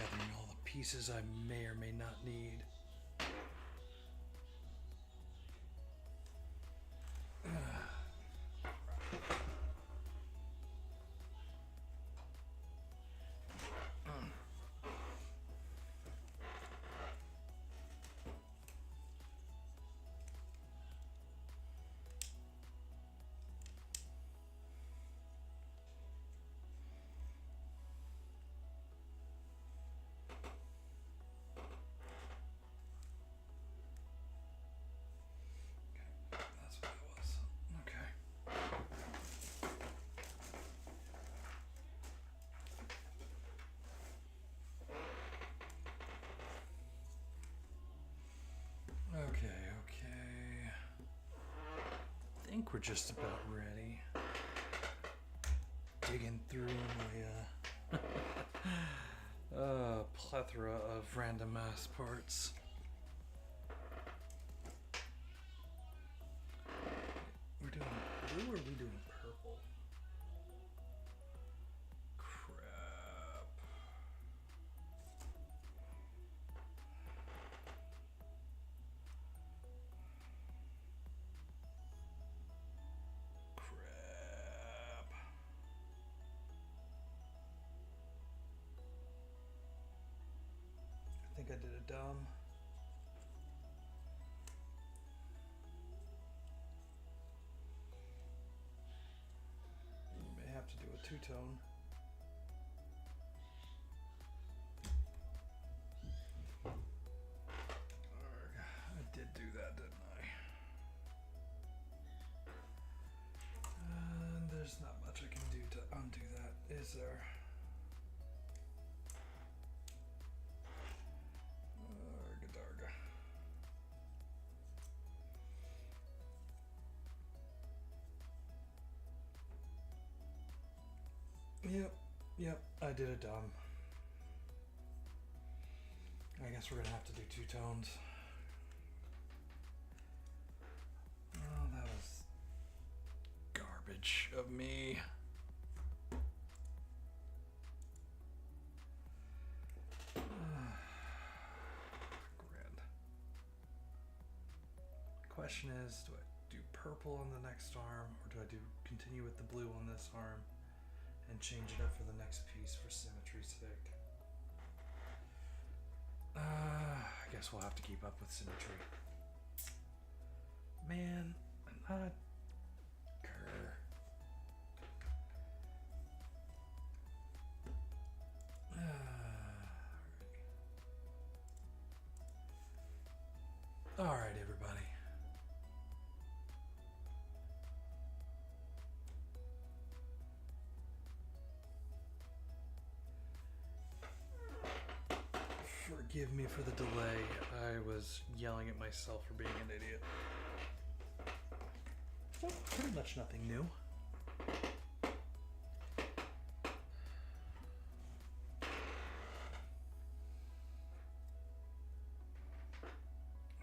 gathering all the pieces I may or may not need. Okay. I think we're just about ready. Digging through my plethora of random ass parts. We're doing blue or are we doing purple? Crap. I think I did a dumb. You may have to do a two-tone. I did do that, didn't I? And there's not much I can do to undo that, is there? Darga. Yep, I did a dumb. I guess we're gonna have to do two tones. Oh, that was garbage of me. Question is, do I do purple on the next arm, or do I continue with the blue on this arm and change it up for the next piece for symmetry's sake? I guess we'll have to keep up with symmetry. Man, not Kerr. All right, everybody. Forgive me for the delay. I was yelling at myself for being an idiot. So, pretty much nothing new. I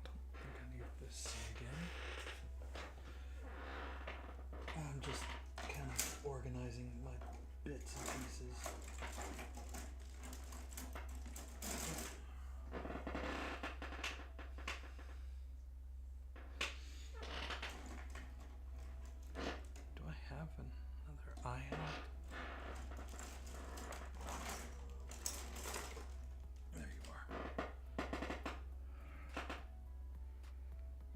don't think I need this again. I'm just kind of organizing my bits and pieces. There you are.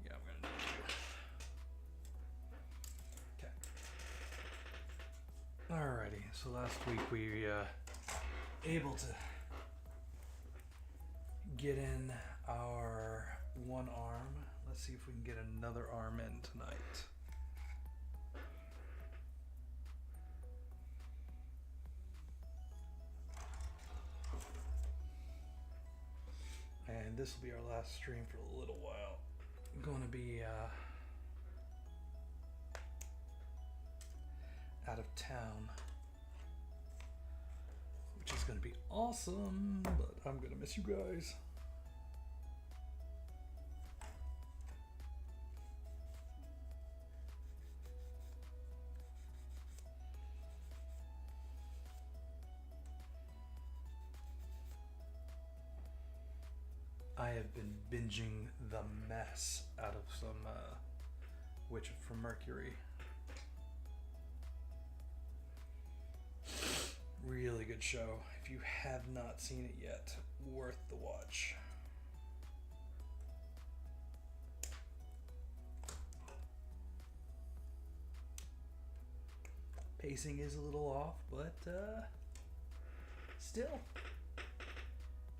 Yeah, I'm gonna need you. Okay. Alrighty, so last week we able to get in our one arm. Let's see if we can get another arm in tonight. And this will be our last stream for a little while. I'm going to be out of town, which is going to be awesome, but I'm going to miss you guys. I have been binging the mess out of some Witch from Mercury. Really good show. If you have not seen it yet, worth the watch. Pacing is a little off, but still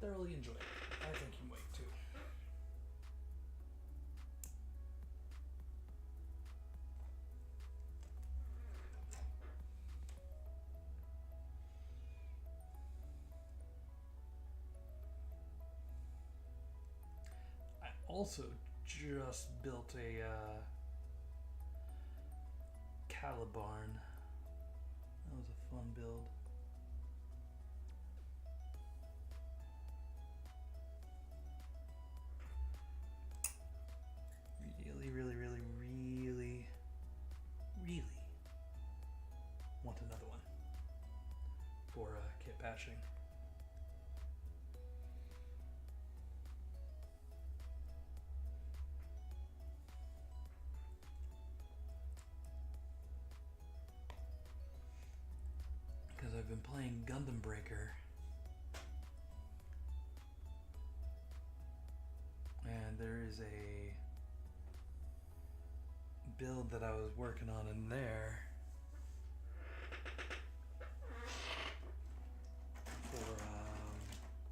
thoroughly enjoyed it. I think you might too. I also just built a Calibarn. That was a fun build. Really want another one for kit patching. Because I've been playing Gundam Breaker. And there is a build that I was working on in there for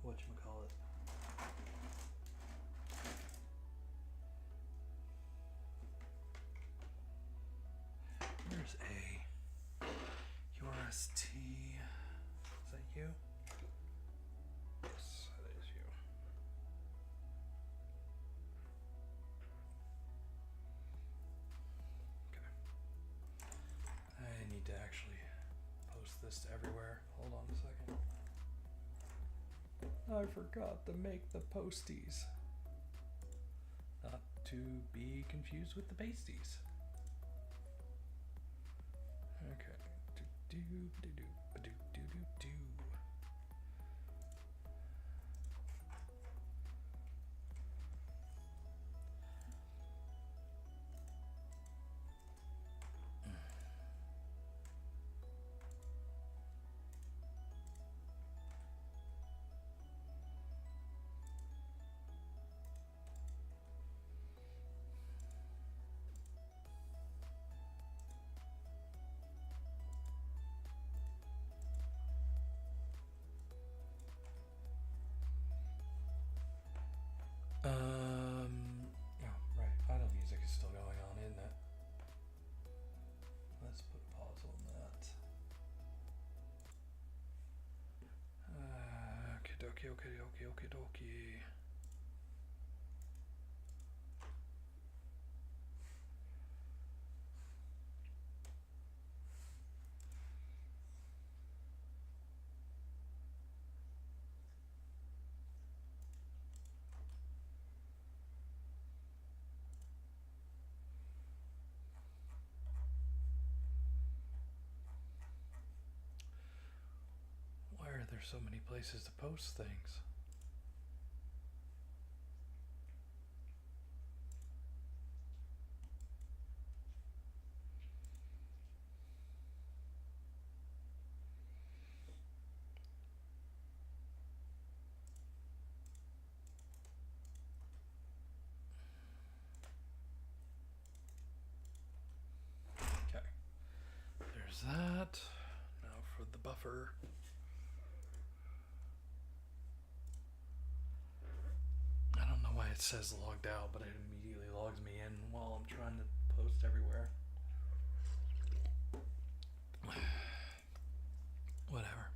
whatchamacallit. Where's A? URST. Is that you? Yes, that is you. I need to actually post this to everywhere. Hold on a second. I forgot to make the posties. Not to be confused with the pasties. Okay. Do. Oh, right. Idle music is still going on, isn't it? Let's put a pause on that. Okie dokie. Why are there so many places to post things? Okay. There's that. Now for the buffer. I don't know why it says logged out, but it immediately logs me in while I'm trying to post everywhere. Whatever.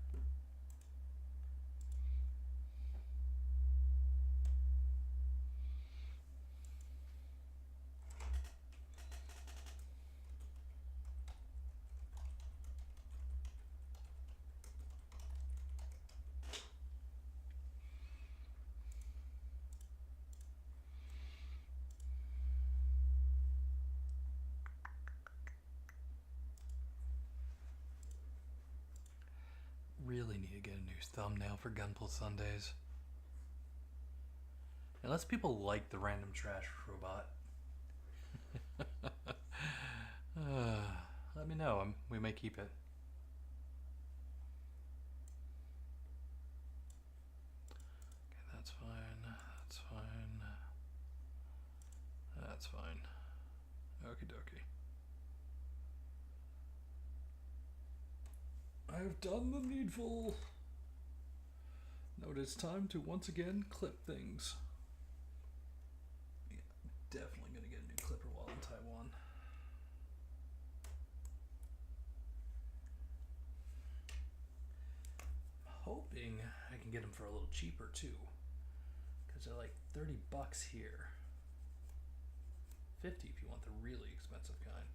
Really need to get a new thumbnail for Gunpla Sundays. Unless people like the random trash robot. Let me know. We may keep it. Okay, that's fine. That's fine. That's fine. Okie dokie. I've done the needful. Now it is time to once again clip things. Yeah, definitely gonna get a new clipper while in Taiwan. Hoping I can get them for a little cheaper too, because they're like $30 here. 50 if you want the really expensive kind.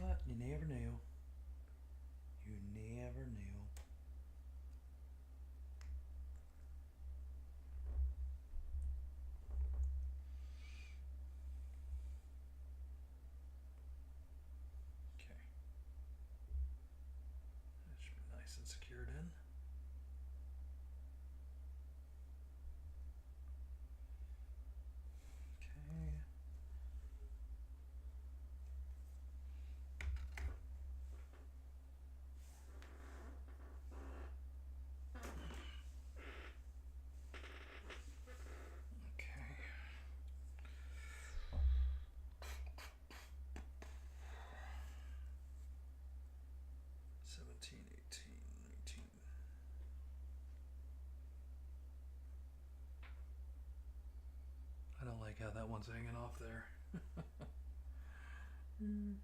But you never knew. You never knew. Okay. That should be nice and secured in. Okay. Okay. 17, 18, 19. I don't like how that one's hanging off there. And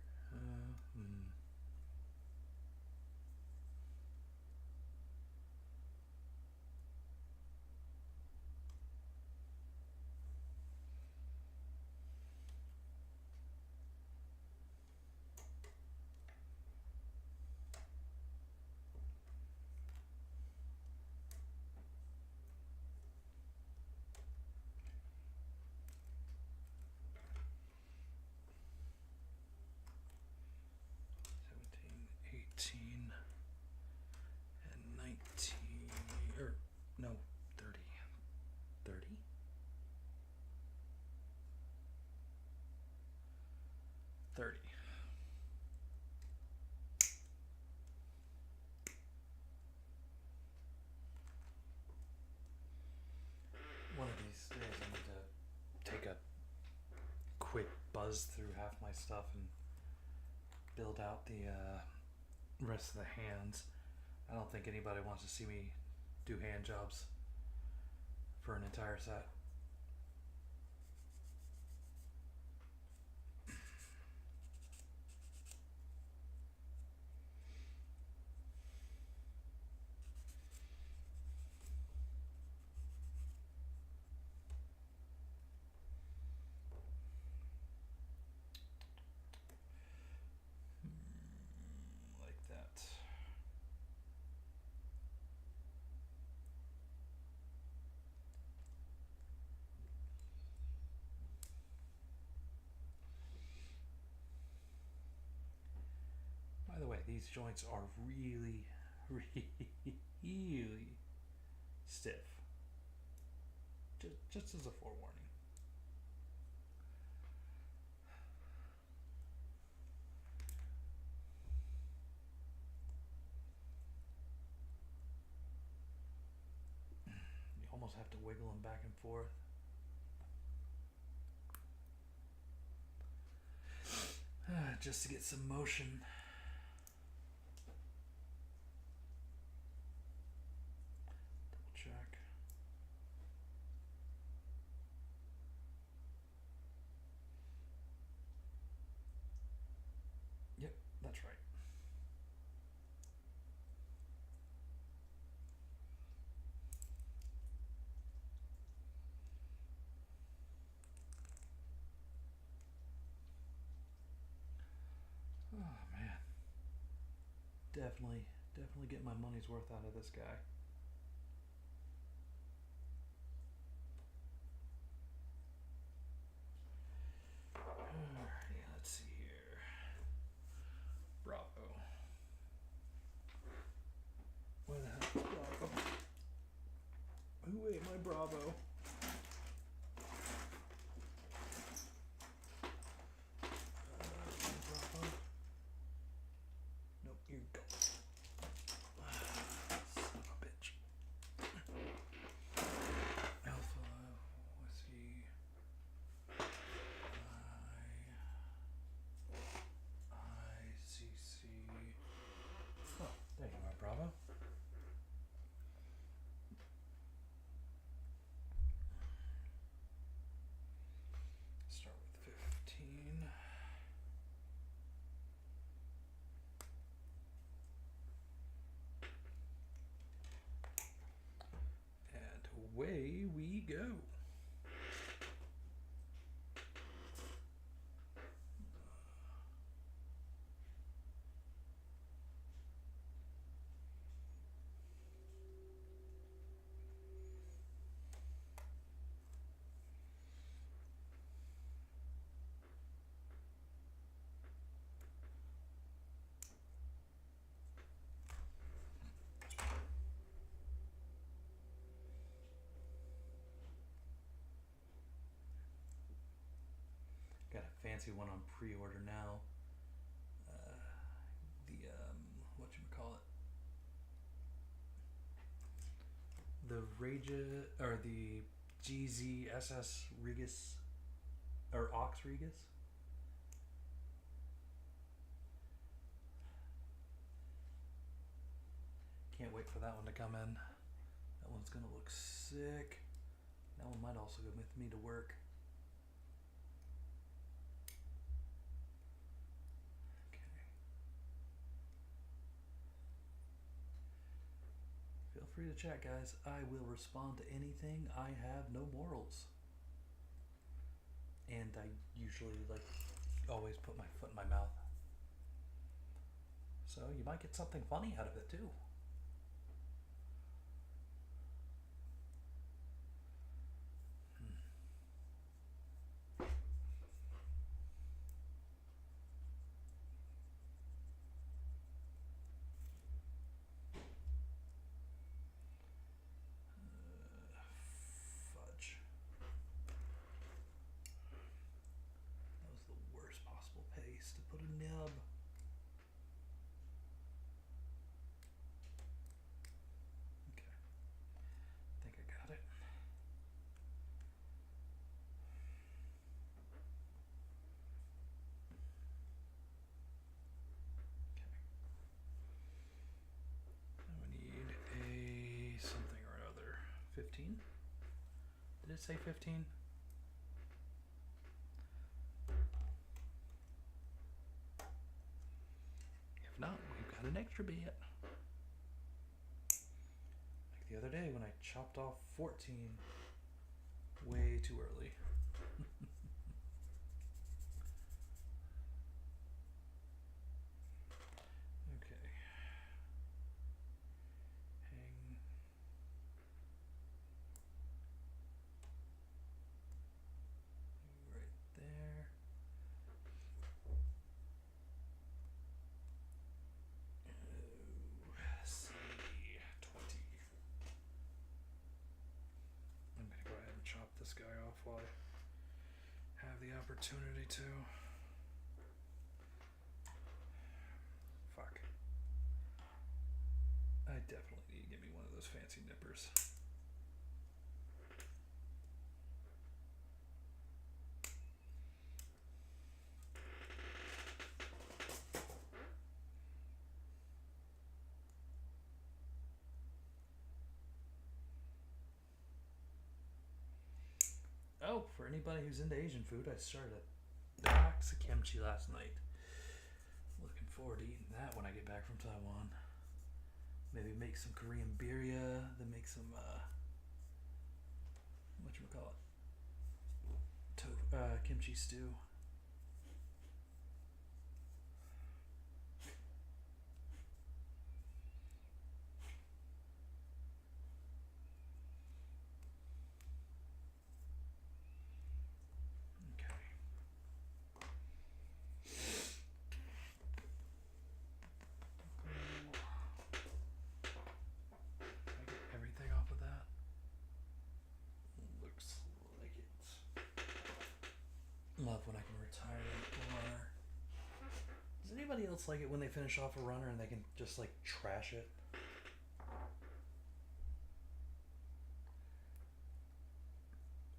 19, or no, 30. 30? 30. One of these days I need to take a quick buzz through half my stuff and build out the rest of the hands. I don't think anybody wants to see me do hand jobs for an entire set. Like that. By the way, these joints are really, really stiff. Just as a forewarning. You almost have to wiggle them back and forth. Just to get some motion. Double check. Yep, that's right. Oh man. Definitely Definitely get my money's worth out of this guy. Alrighty, let's see here. Bravo. Where the hell is Bravo? Who ate my Bravo? Bravo. Nope, you go. Son of a bitch. Alpha, whiskey. ICC. Oh, there you are, Bravo. Start with 15. And away we go. Got a fancy one on pre-order now. Whatchamacallit? The or the GZSS Regus or Ox Regus. Can't wait for that one to come in. That one's gonna look sick. That one might also go with me to work. Feel free to chat, guys. I will respond to anything. I have no morals. And I usually, always put my foot in my mouth. So you might get something funny out of it, too. Fudge. That was the worst possible paste to put a nib. Okay. I think I got it. Now we need a something or another. 15? Did it say 15? If not, we've got an extra bit. Like the other day when I chopped off 14 way too early. Okay. Hang. Right there. C 20. I'm gonna go ahead and chop this guy off while I have the opportunity to. Fuck. I definitely need to get me one of those fancy nippers. Oh, for anybody who's into Asian food, I started a box of kimchi last night. Looking forward to eating that when I get back from Taiwan. Maybe make some Korean birria, then make some whatchamacallit? Kimchi stew. else like it when they finish off a runner and they can just like trash it.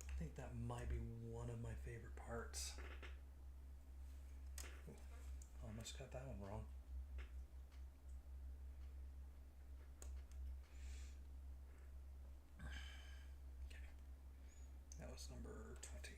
I think that might be one of my favorite parts. Ooh, almost got that one wrong. Okay, that was number 20.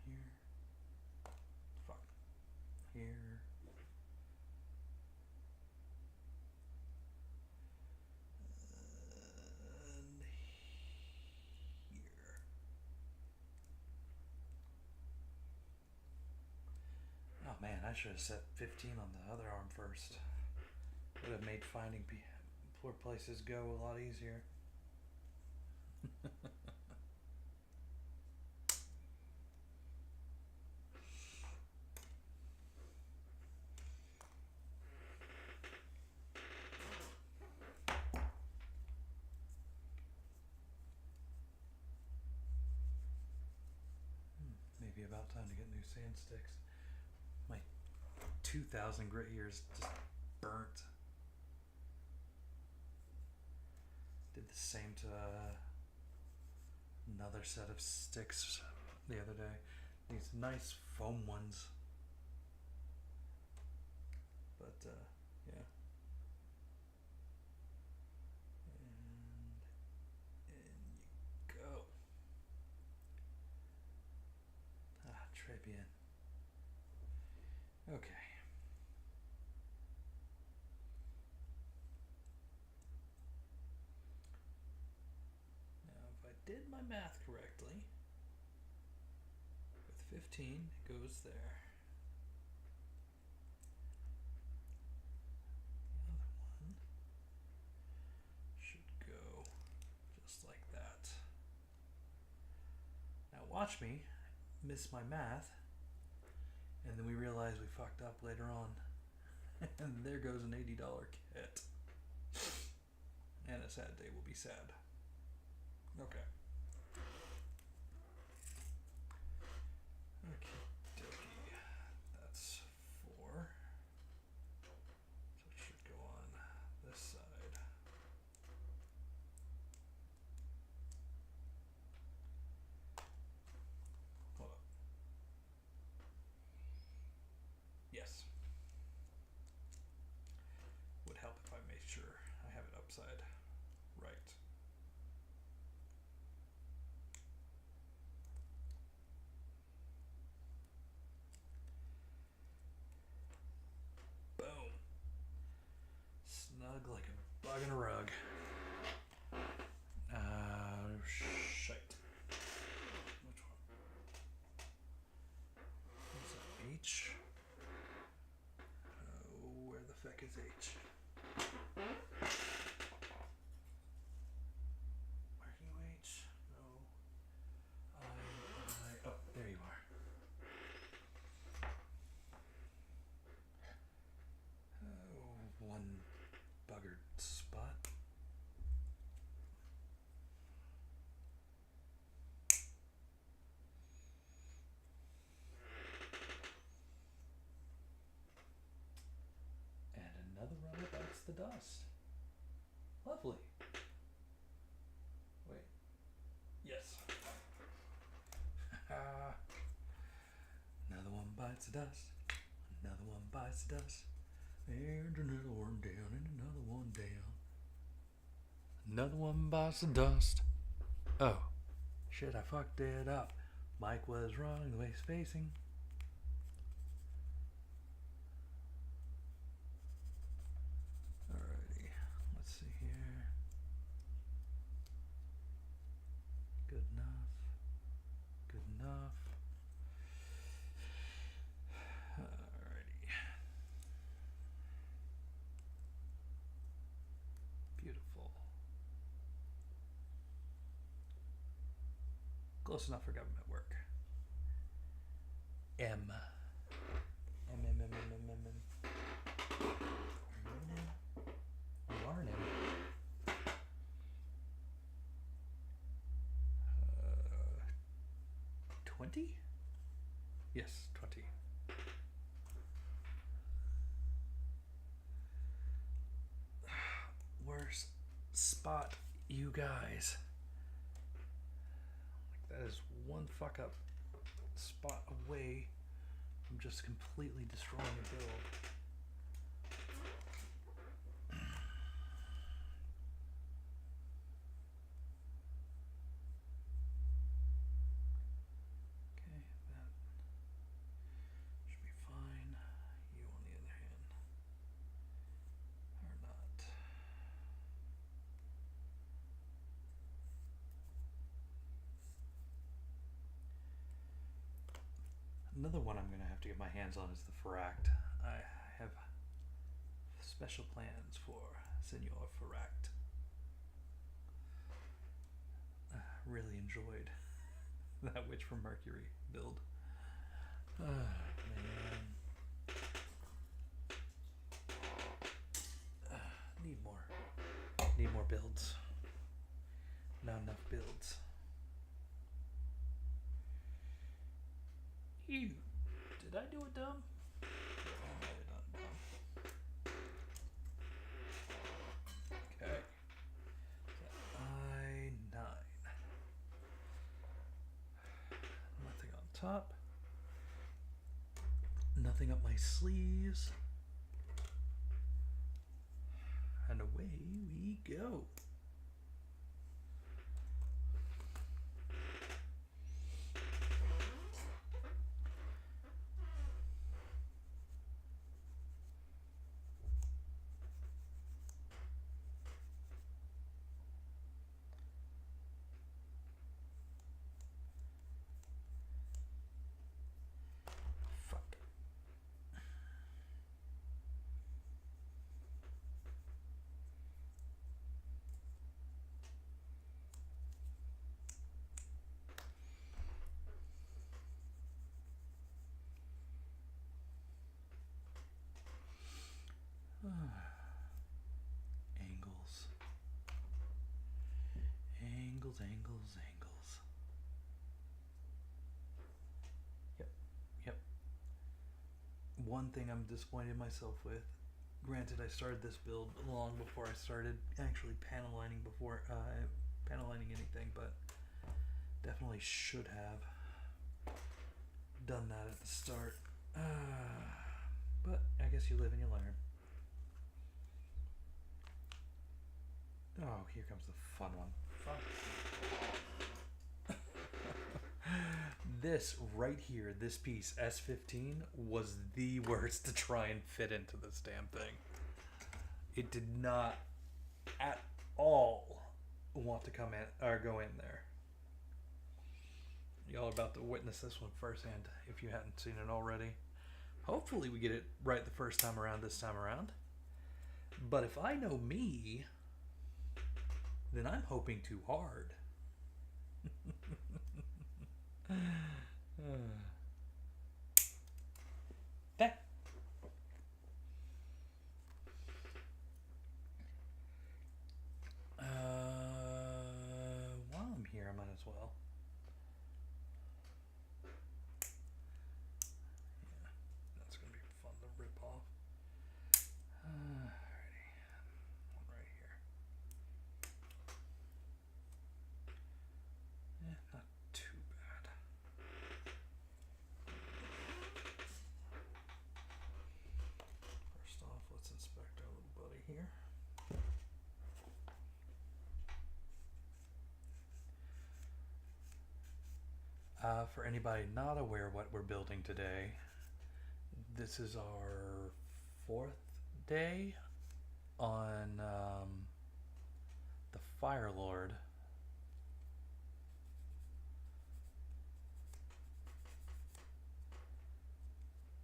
Here. Fuck. Here. And here. Oh man, I should have set 15 on the other arm first. Would have made finding poor places go a lot easier. Maybe about time to get new sand sticks. My 2000 grit years just burnt. Did the same to another set of sticks the other day. These nice foam ones. But yeah. And in you go. Ah, très bien. Okay. Now, if I did my math correctly, with 15, it goes there. The other one should go just like that. Now watch me miss my math, and then we realize we fucked up later on. And there goes an $80 kit. And a sad day will be sad. Okay. Okay, dokie. That's 4. So it should go on this side. Hold up. Yes. Would help if I made sure I have it upside right. Boom. Snug like a bug in a rug. Shite. Which one? Is that H? Oh, where the feck is H? Where are you, H? No. I. Oh, there you are. Oh, one buggered spot. And another runner bites the dust. Lovely. Wait. Yes. Another one bites the dust. Another one bites the dust. And another one down, and another one down. Another one bites the dust. Oh, shit, I fucked it up. Mike was wrong the way he's facing. Alrighty, let's see here. Good enough. Good enough. Alrighty. Close enough for government work. M. M, M, M, M, M, M, M. Are you an M? You are an M. 20? Yes, 20. Worst spot, you guys. Like, that is one fuck up spot away from just completely destroying a build. Okay, that should be fine. You, on the other hand, are not. Another one I'm going to have to get my hands on is the Faract. I have special plans for Senor Faract. Really enjoyed that Witch from Mercury build. Man. Need more builds. Not enough builds. Ew. Did I do it dumb? Oh, not dumb. Okay. I-9. Nothing on top. Nothing up my sleeves. And away we go. Angles. Angles, angles, angles. Yep. One thing I'm disappointed in myself with. Granted, I started this build long before I started actually panel lining anything, but definitely should have done that at the start. But I guess you live and you learn. Oh, here comes the fun one. This right here, this piece, S15, was the worst to try and fit into this damn thing. It did not at all want to come in or go in there. Y'all are about to witness this one firsthand if you hadn't seen it already. Hopefully we get it right the first time around this time around. But if I know me, then I'm hoping too hard. That. While I'm here, I might as well. Yeah, that's gonna be fun to rip off. Alrighty, one right here. Not too bad. First off, let's inspect our little buddy here. For anybody not aware what we're building today, this is our 4th day on the Fire Lord.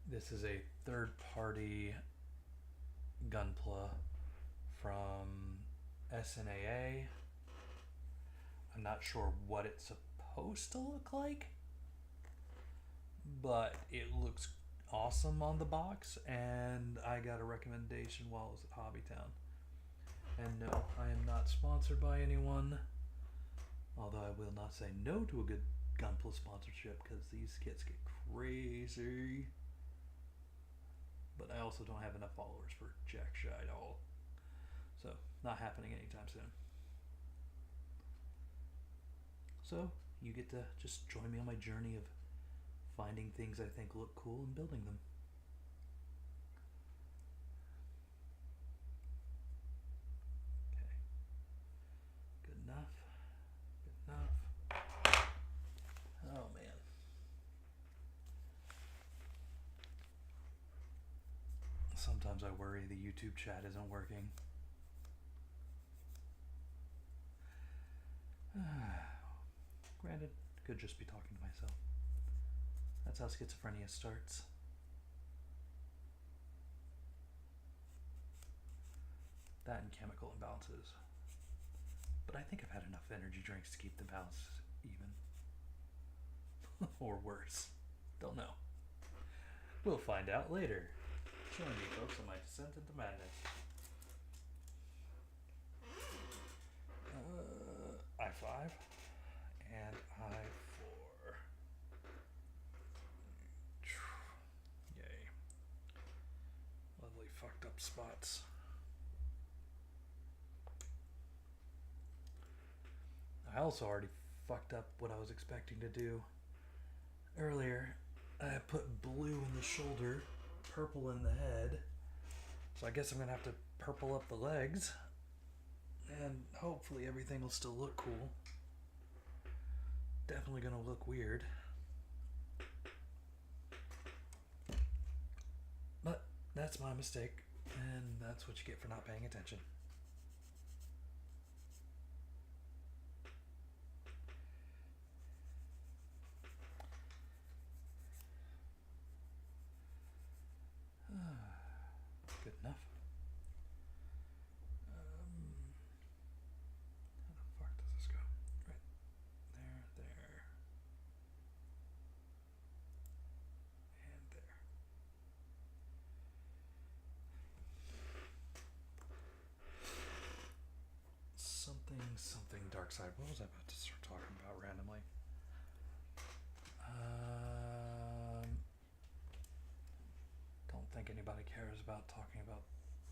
This is a third-party Gunpla from SNAA. I'm not sure what it's supposed supposed to look like, but it looks awesome on the box, and I got a recommendation while I was at Hobbytown. And no, I am not sponsored by anyone, although I will not say no to a good Gunpla sponsorship because these kits get crazy. But I also don't have enough followers for jack shit at all, so not happening anytime soon. So you get to just join me on my journey of finding things I think look cool and building them. Okay. Good enough. Good enough. Oh man. Sometimes I worry the YouTube chat isn't working. Granted, could just be talking to myself. That's how schizophrenia starts. That and chemical imbalances. But I think I've had enough energy drinks to keep the balance even. Or worse. Don't know. We'll find out later. Join me, folks, on my descent into madness. I5 and I4. Yay. Lovely fucked up spots. I also already fucked up what I was expecting to do earlier. I put blue in the shoulder, purple in the head. So I guess I'm gonna have to purple up the legs. And hopefully everything will still look cool. Definitely gonna look weird. But that's my mistake. And that's what you get for not paying attention. Good enough. How the fuck does this go? Right there, there, and there. Something dark side. What was I about to start talking about randomly? Don't think anybody cares about talking about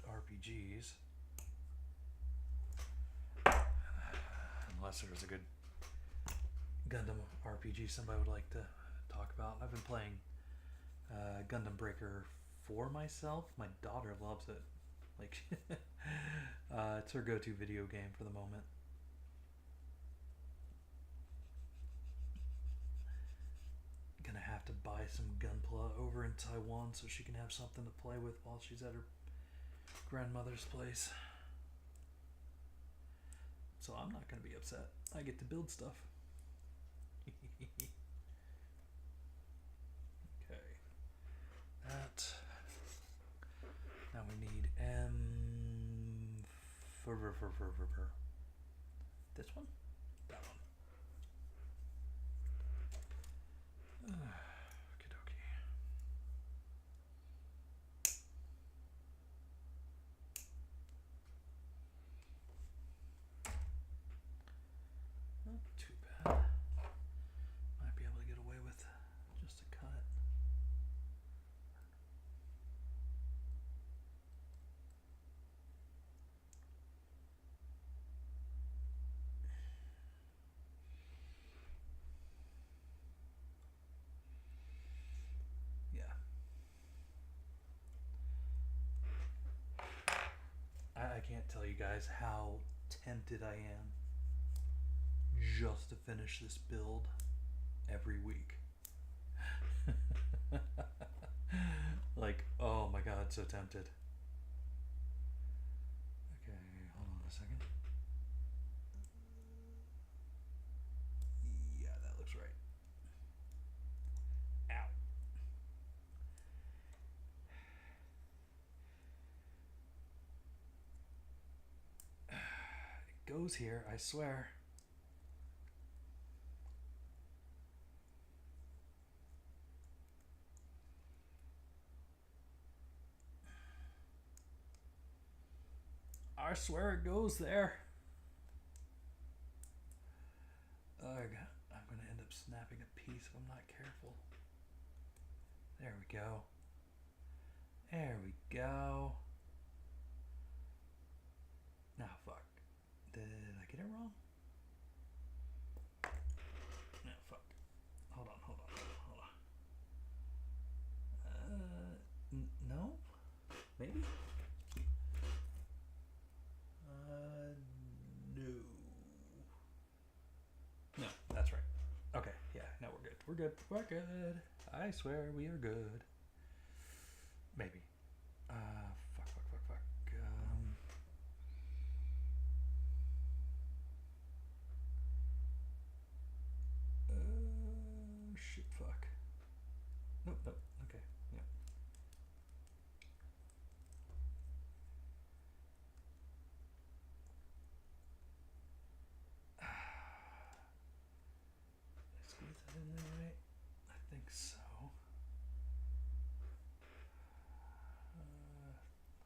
RPGs. Unless there's a good Gundam RPG somebody would like to talk about. I've been playing Gundam Breaker for myself. My daughter loves it. Like, it's her go-to video game for the moment. Gonna have to buy some Gunpla over in Taiwan so she can have something to play with while she's at her grandmother's place. So I'm not gonna be upset. I get to build stuff. Okay. That. Now we need this one? That one. Okie dokie. Not too bad. Might be able to get away with just a cut. I can't tell you guys how tempted I am just to finish this build every week. Like, oh my god, so tempted. Okay, hold on a second. Yeah, that looks right. Ow. It goes here, I swear. I swear it goes there. Ugh, I'm going to end up snapping a piece if I'm not careful. There we go. There we go. Now, fuck. Did I get it wrong? No, fuck. Hold on. No? Maybe? No. No, that's right. Okay, yeah, now we're good. We're good. I swear we are good. Maybe. Fuck. Shit, fuck. Nope. Okay, yeah. Squeeze that in there, right? I think so.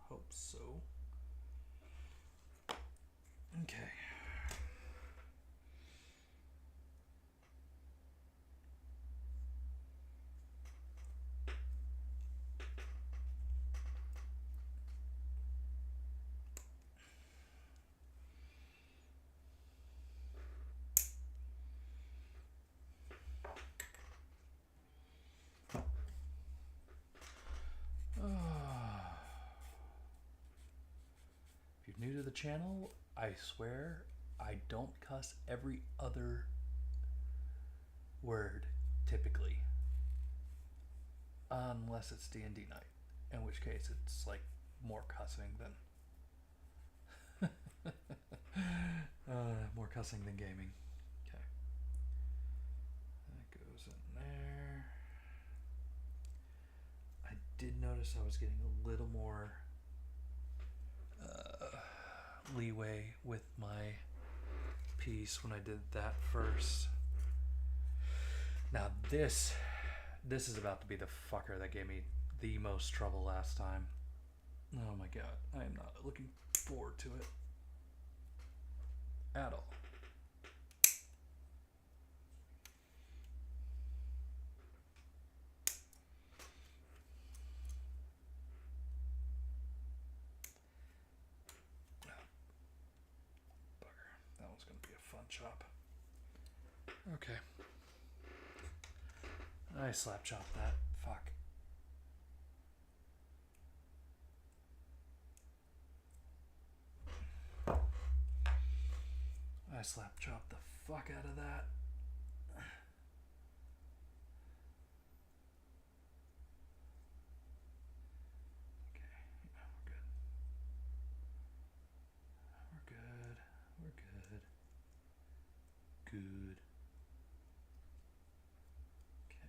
Hope so. Okay. If you're new to the channel, I swear I don't cuss every other word typically, unless it's D&D night, in which case it's like more cussing than more cussing than gaming. Okay, that goes in there. I did notice I was getting a little more leeway with my piece when I did that first. Now this is about to be the fucker that gave me the most trouble last time. Oh my god, I am not looking forward to it at all. That one's going to be a fun chop. Okay. I slap chop that. Fuck. I slap chop the fuck out of that. Good. Okay.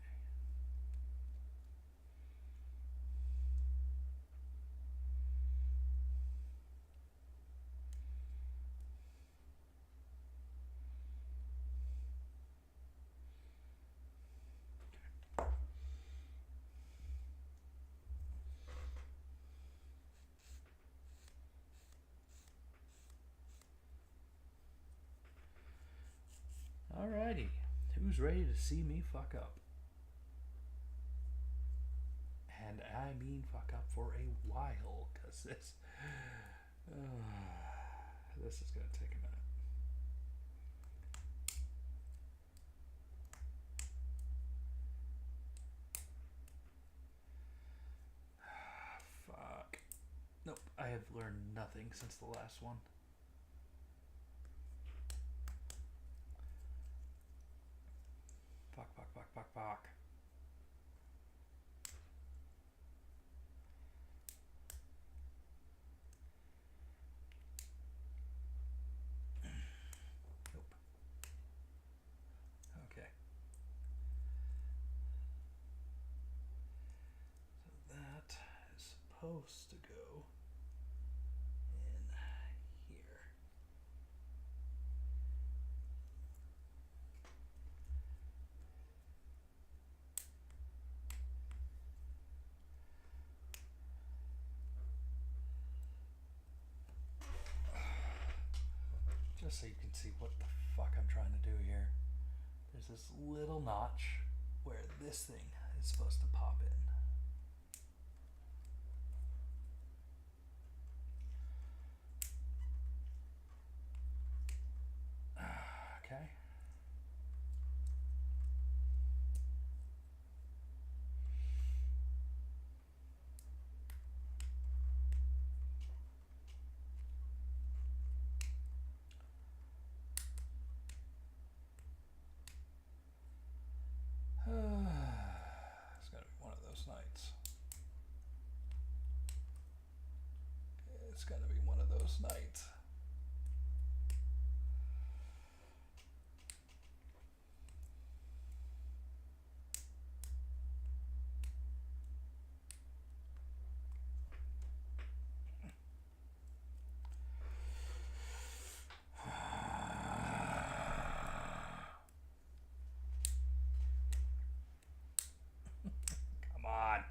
Alrighty. Who's ready to see me fuck up? And I mean fuck up for a while, because this is going to take a minute. Fuck. Nope, I have learned nothing since the last one. Fuck. Nope. Okay. So that is supposed to go in here. just so you can see what the fuck I'm trying to do here. There's this little notch where this thing is supposed to pop in. Okay. It's gonna be one of those nights. It's gonna be one of those nights. Come on.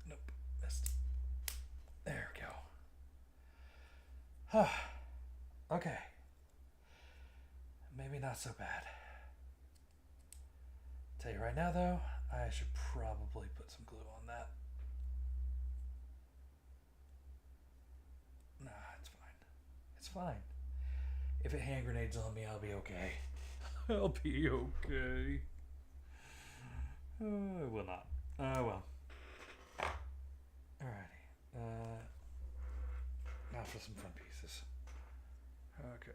Nope, missed. There we go. Okay. Maybe not so bad. Tell you right now though, I should probably put some glue on that. Nah, it's fine. It's fine. If it hand grenades on me, I'll be okay. I'll be okay. I will not. Well. Alrighty. Now for some fun pieces. Okay.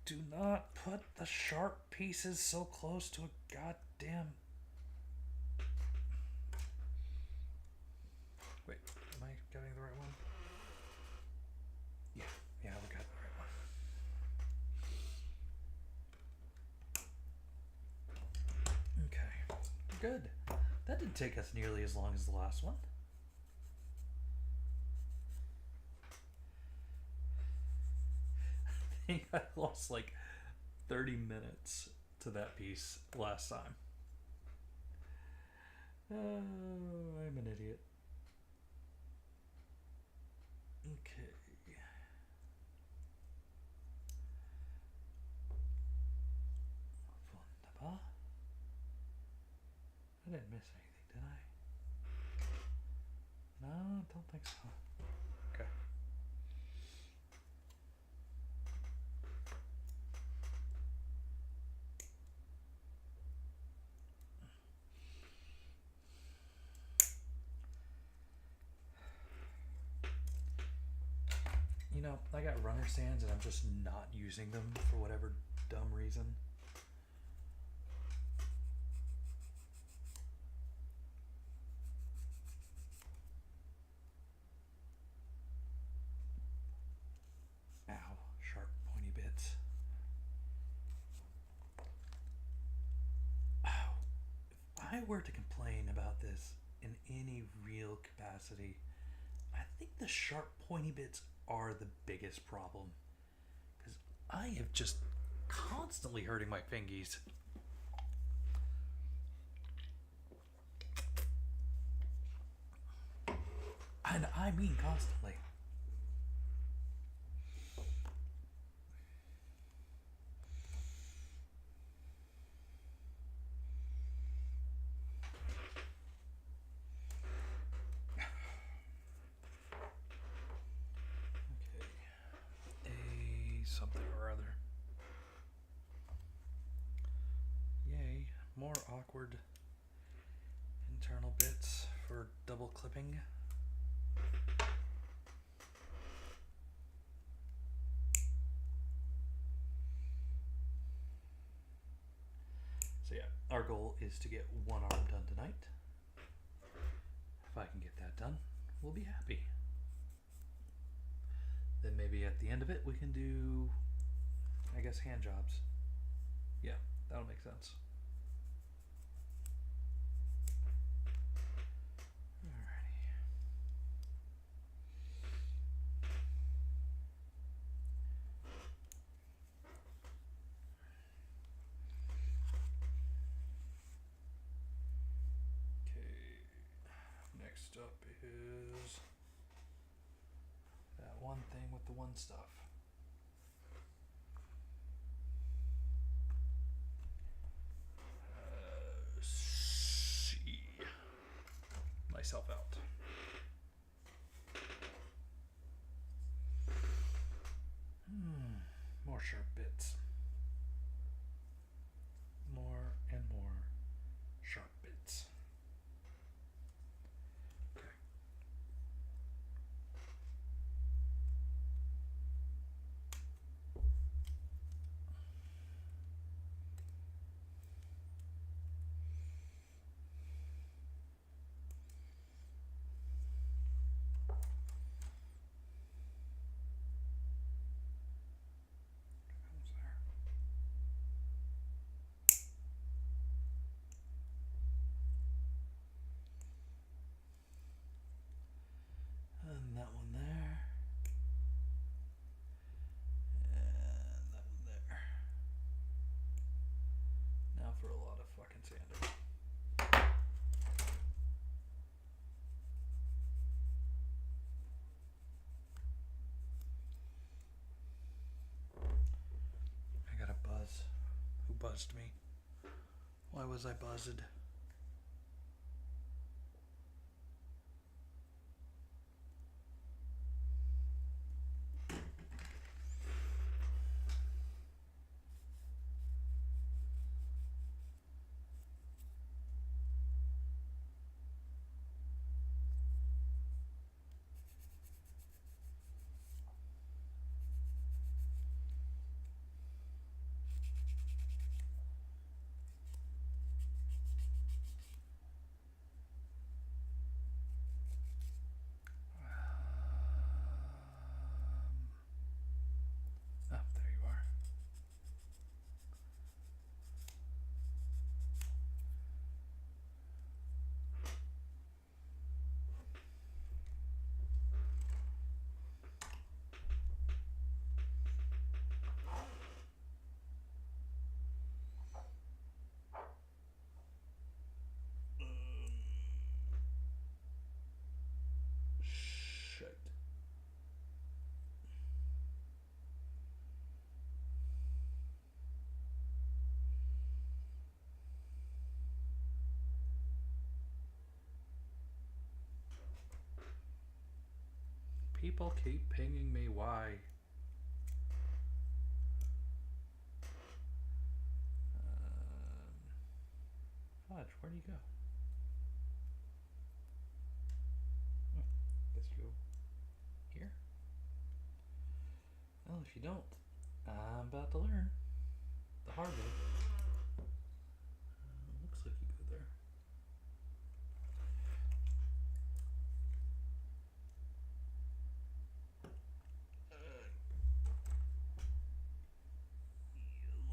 Do not put the sharp pieces so close to a goddamn... Wait, am I getting the right one? Yeah, we got the right one. Okay, good. That didn't take us nearly as long as the last one. I think I lost like 30 minutes to that piece last time. Oh, I'm an idiot. Okay. Wunderbar. I didn't miss anything, did I? No, I don't think so. Okay. You know, I got runner sands and I'm just not using them for whatever dumb reason. Ow, sharp pointy bits. Ow. If I were to complain about this in any real capacity, I think the sharp pointy bits are the biggest problem, because I am just constantly hurting my fingies. And I mean constantly. Something or other. Yay, more awkward internal bits for double clipping. So yeah, our goal is to get one arm done tonight. If I can get that done, we'll be happy. Then maybe at the end of it, we can do, I guess, hand jobs. Yeah, that'll make sense. one thing with the one stuff. See myself out. More sharp bits. More and more sharp bits. Okay. And that one there. And that one there. Now for a lot of fucking sanding. I got a buzz. Who buzzed me? Why was I buzzed? There you are. Shit. People keep pinging me. Why? Fudge, where'd you go? Oh, guess you go here. Well, if you don't, I'm about to learn the hard way. Looks like you go there.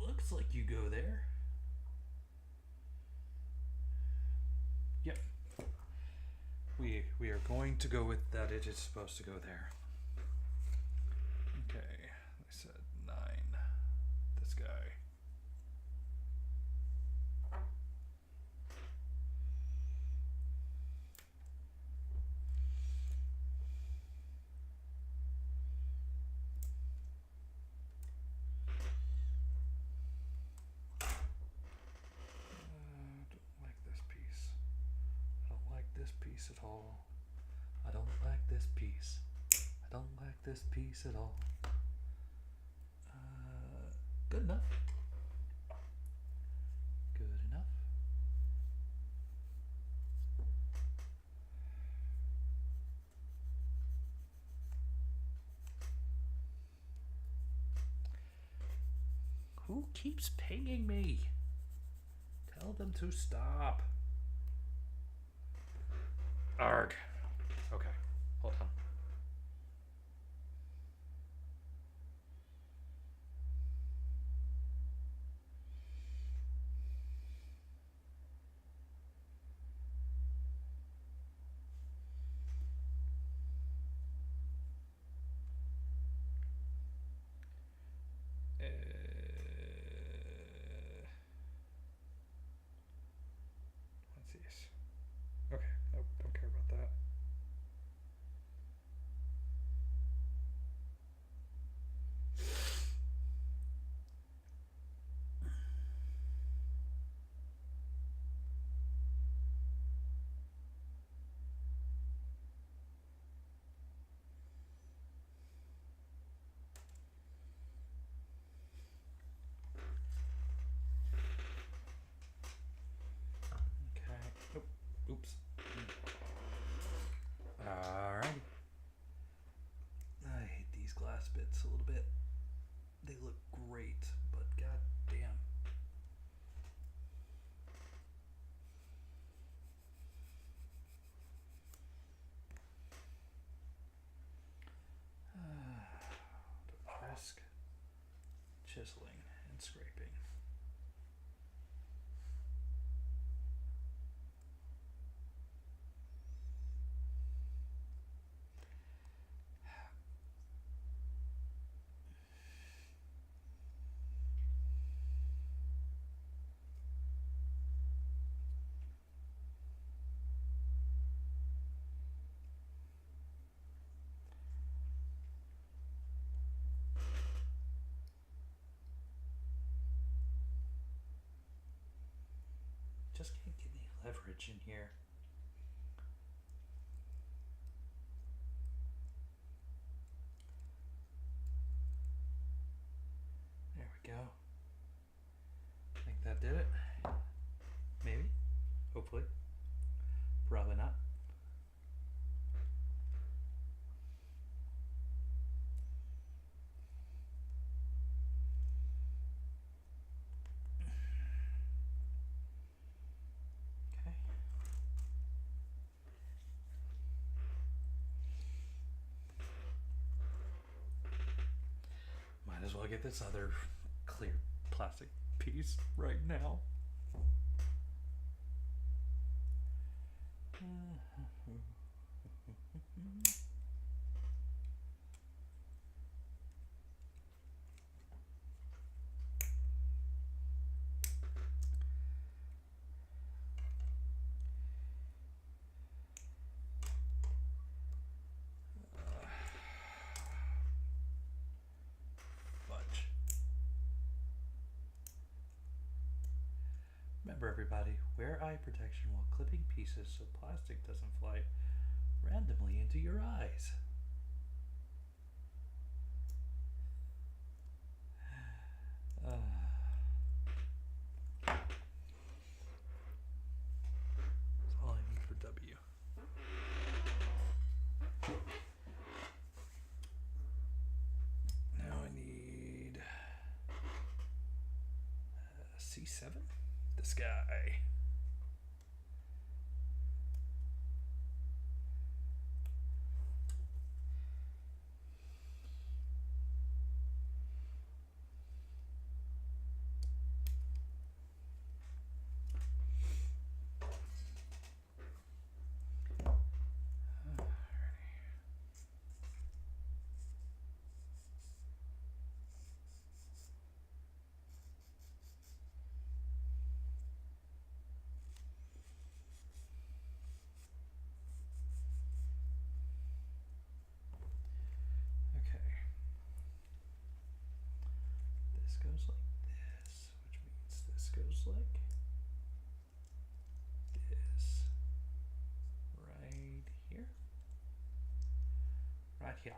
Looks like you go there. Yep. We are going to go with that. It is supposed to go there. Okay. I said 9. This guy. This piece at all. I don't like this piece. I don't like this piece at all. Good enough. Good enough. Who keeps pinging me? Tell them to stop. Arg. Okay, hold on. Let's see. Okay, nope, don't care about that. leverage in here. There we go. I think that did it. Maybe. Hopefully. Probably not. Okay. Might as well get this other clear plastic piece right now. Fudge. Remember everybody, wear eye protection while clipping pieces so plastic doesn't fly randomly into your eyes. That's all I need for W. Now I need C7. This guy. Goes like this, which means this goes like this, right here, right here.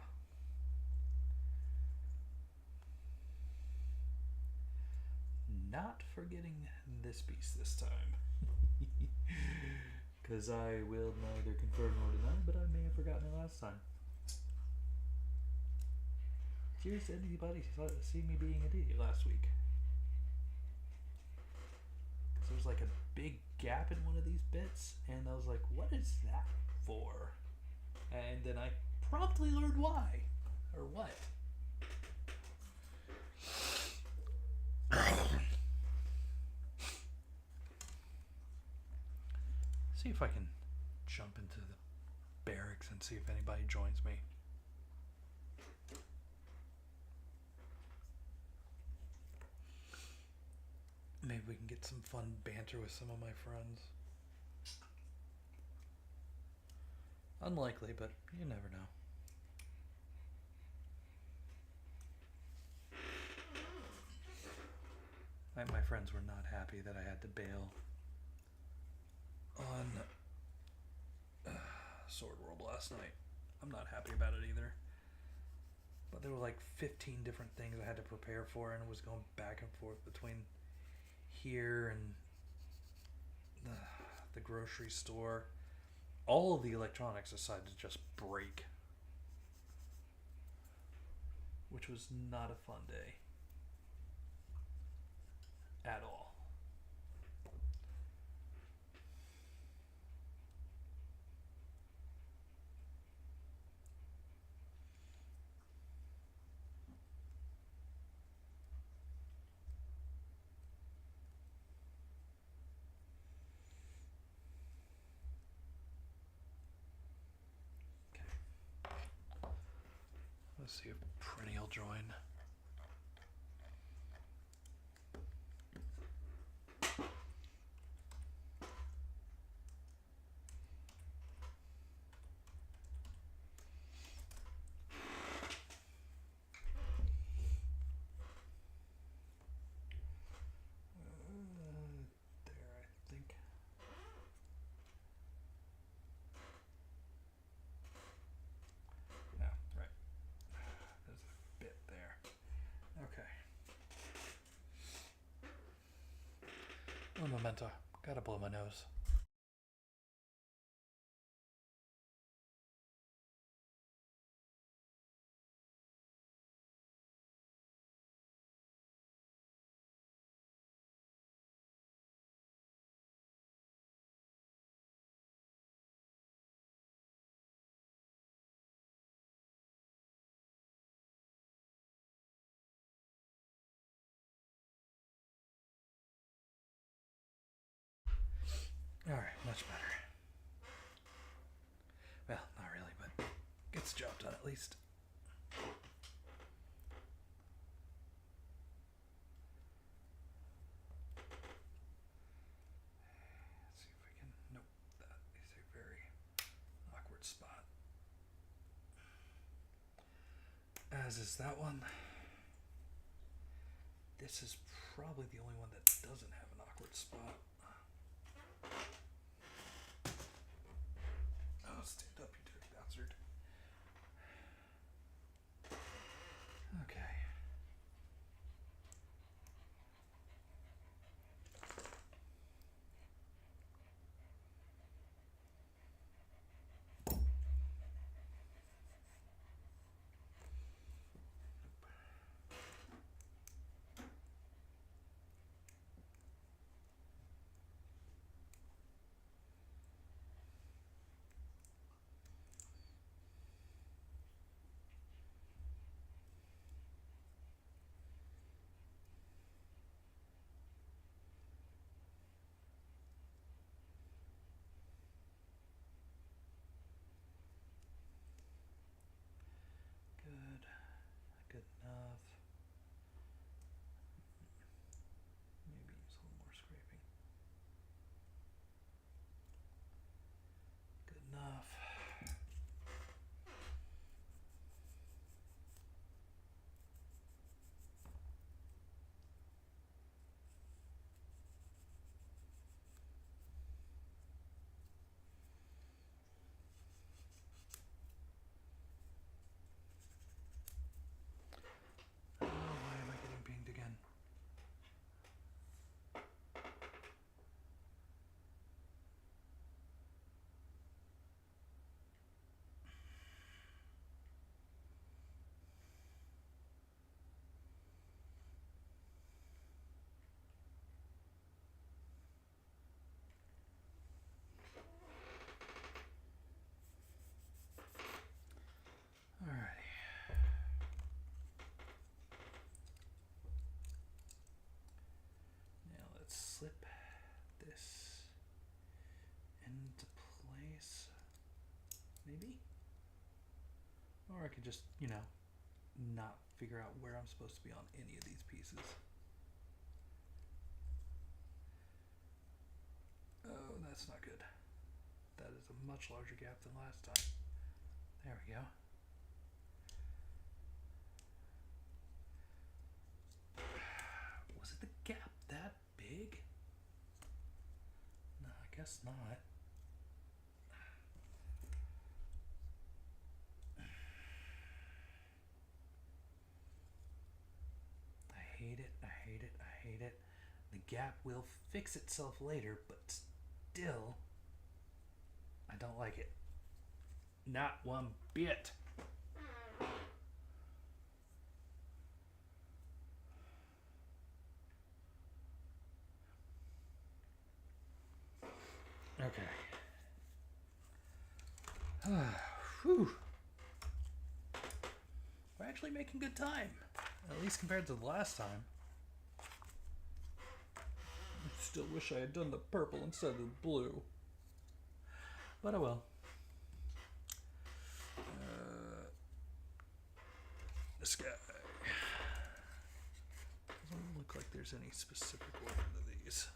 Not forgetting this piece this time, because I will neither confirm nor deny, but I may have forgotten it last time. Cheers to anybody who see me being an idiot last week. Because there was like a big gap in one of these bits, and I was like, what is that for? And then I promptly learned why. Or what. See if I can jump into the barracks and see if anybody joins me. Maybe we can get some fun banter with some of my friends. Unlikely, but you never know. My friends were not happy that I had to bail on Sword World last night. I'm not happy about it either. But there were like 15 different things I had to prepare for, and it was going back and forth between here and the grocery store. All of the electronics decided to just break, which was not a fun day at all. Let's see if Pretty will join. There, I think. moment. I gotta blow my nose. Alright, much better. Well, not really, but gets the job done at least. Let's see if we can. Nope, that is a very awkward spot. As is that one. This is probably the only one that doesn't have an awkward spot. Oh, stand up, you dirty bastard. Okay. Good. Good enough. Maybe use a little more scraping. Good enough. Oh, why am I getting pinged again? Alrighty. Now let's slip this into place. Maybe? Or I could just, not figure out where I'm supposed to be on any of these pieces. Oh, that's not good. That is a much larger gap than last time. There we go. Was it the gap that big? No, I guess not. I hate it, I hate it, I hate it. The gap will fix itself later, but still, I don't like it. Not one bit. Okay. Whew. We're actually making good time. At least compared to the last time. I still wish I had done the purple instead of the blue. But I will. This guy. Doesn't look like there's any specific order to these.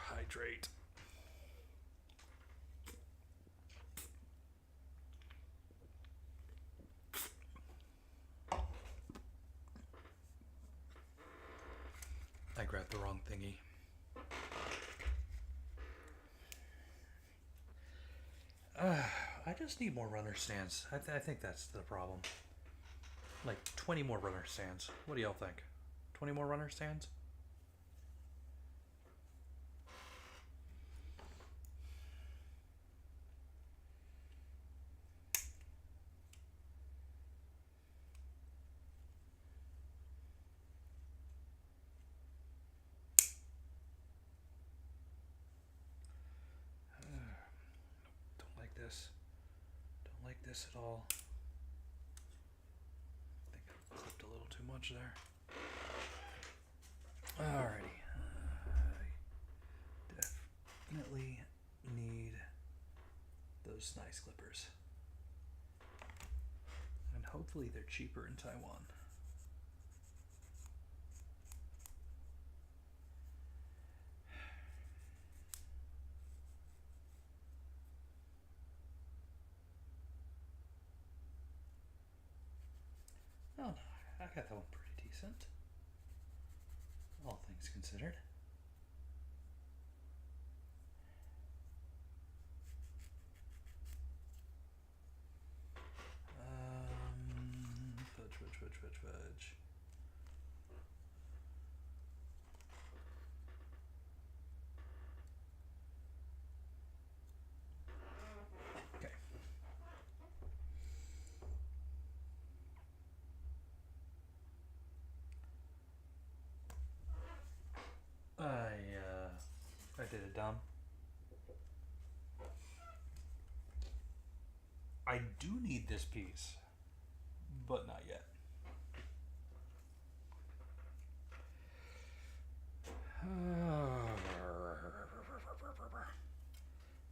Hydrate. I grabbed the wrong thingy. I just need more runner stands. I think that's the problem. Like 20 more runner stands. What do y'all think? 20 more runner stands? Don't like this. Don't like this at all. I think I clipped a little too much there. Alrighty. I definitely need those nice clippers. And hopefully they're cheaper in Taiwan. Oh no, I got that one pretty decent. All things considered. Fudge. Okay. I did it dumb. I do need this piece, but not yet.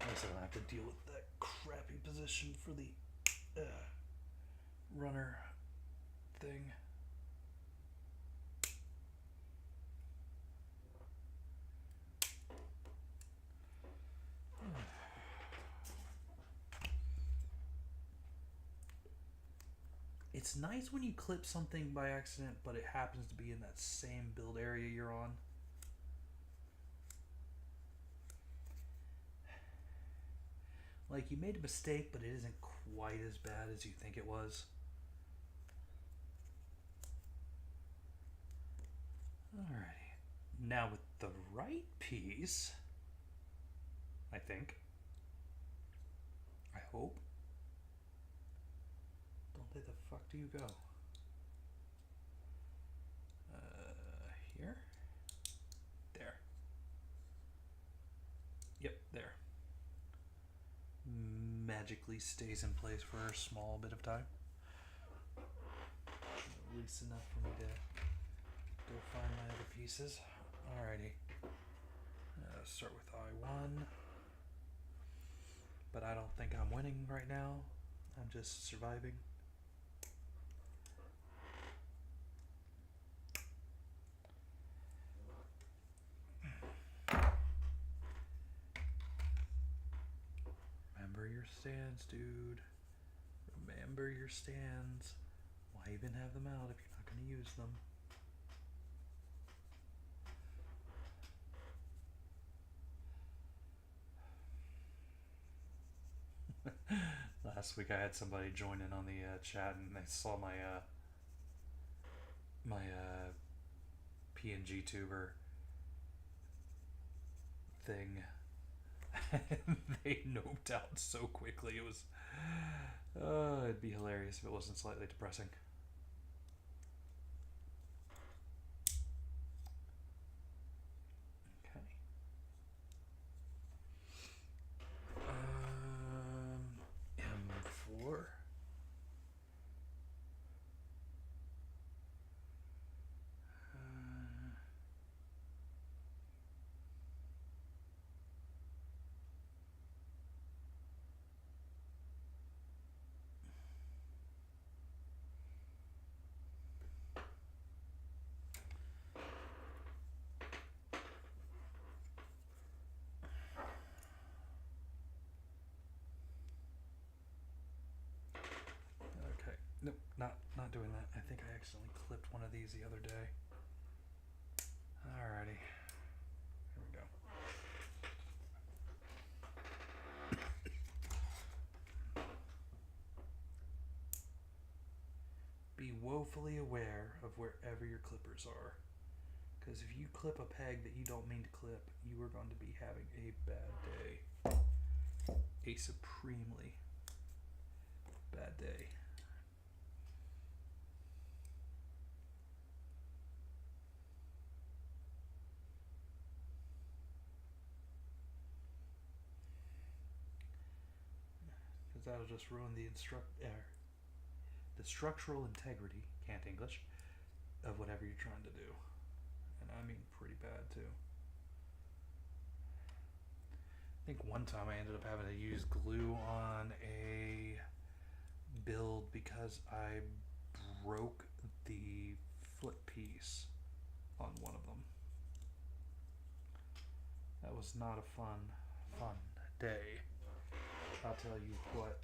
I guess I don't have to deal with that crappy position for the runner thing. It's nice when you clip something by accident, but it happens to be in that same build area you're on. Like, you made a mistake, but it isn't quite as bad as you think it was. Alrighty. Now with the right piece, I think. I hope. Where the fuck do you go? Here? There. Yep, there. Magically stays in place for a small bit of time. At least enough for me to go find my other pieces. Alrighty. Start with I1. But I don't think I'm winning right now. I'm just surviving. Remember your stands, dude. Remember your stands. Why even have them out if you're not going to use them? Last week I had somebody join in on the chat and they saw my PNG tuber thing. They noped out so quickly. It was it'd be hilarious if it wasn't slightly depressing. Okay. M4. Nope, not doing that. I think I accidentally clipped one of these the other day. Alrighty. Here we go. woefully aware of wherever your clippers are. Because if you clip a peg that you don't mean to clip, you are going to be having a bad day. A supremely bad day. Because that'll just ruin the structural integrity, can't English, of whatever you're trying to do. And I mean pretty bad too. I think one time I ended up having to use glue on a build because I broke the flip piece on one of them. That was not a fun day. I'll tell you what.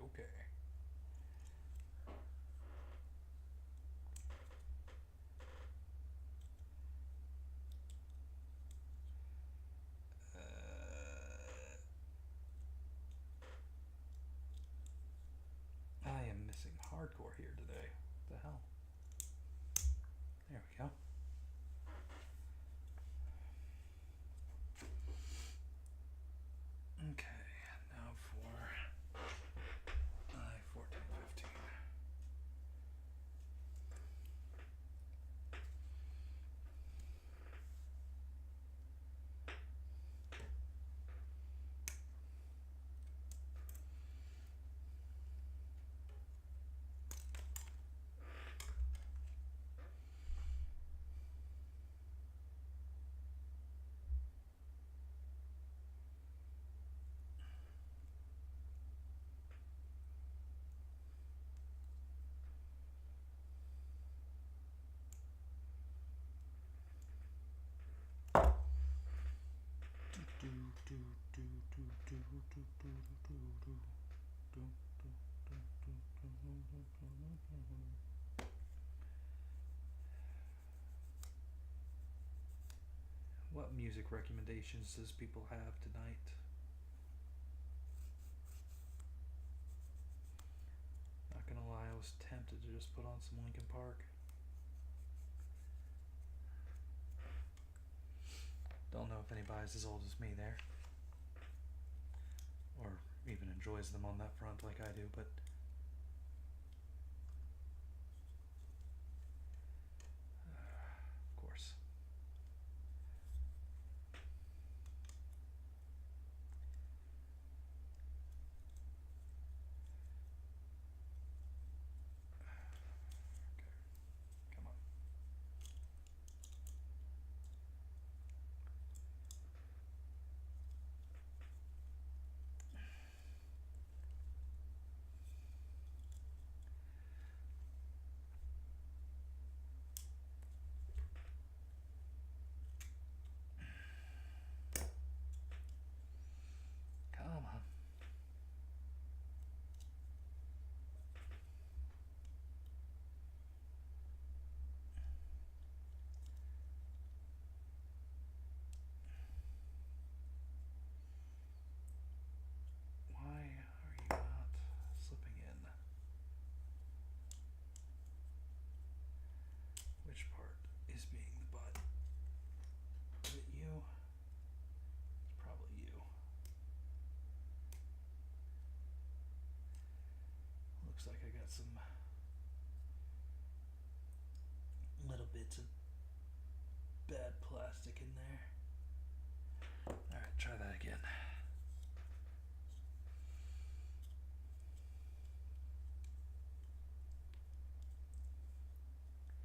Okay. I am missing hardcore here today. What the hell? There we go. Okay, now for I-1415. What music recommendations does people have tonight? Not gonna lie, I was tempted to just put on some Linkin Park. Don't know if anybody's as old as me there, or even enjoys them on that front like I do, but of course. Okay, come on. got some little bits of bad plastic in there. Alright, try that again.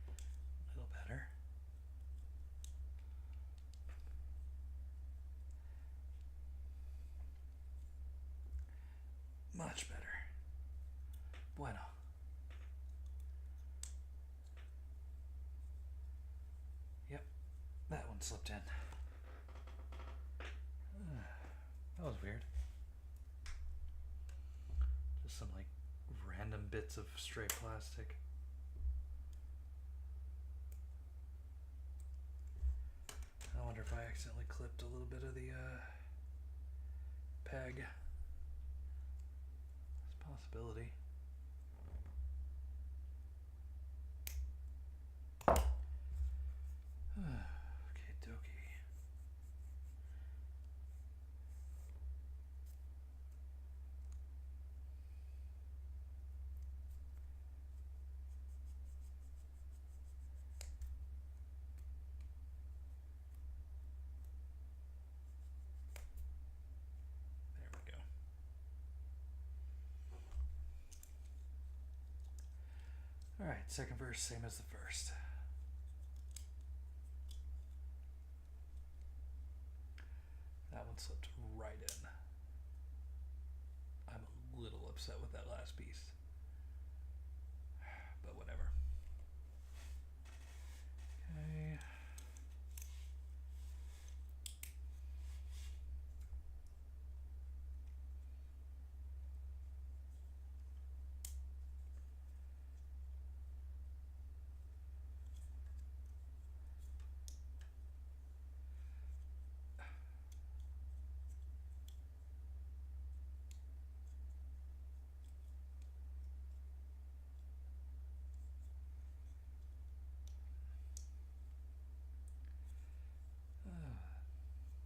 A little better. Much better. Bueno. Yep, that one slipped in. That was weird. Just some like random bits of stray plastic. I wonder if I accidentally clipped a little bit of the peg. It's a possibility. Okay, dokie. There we go. Alright, second verse, same as the first. That one slipped right in. I'm a little upset with that last piece. But whatever. Okay.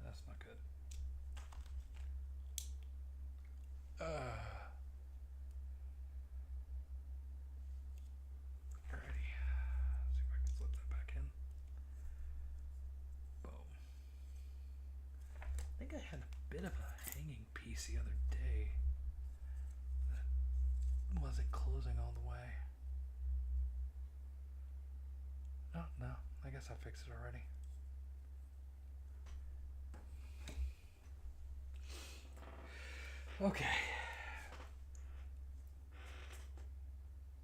That's not good. Alrighty. See if I can slip that back in. Boom. I think I had a bit of a hanging piece the other day that wasn't closing all the way. Oh, no. I guess I fixed it already. Okay.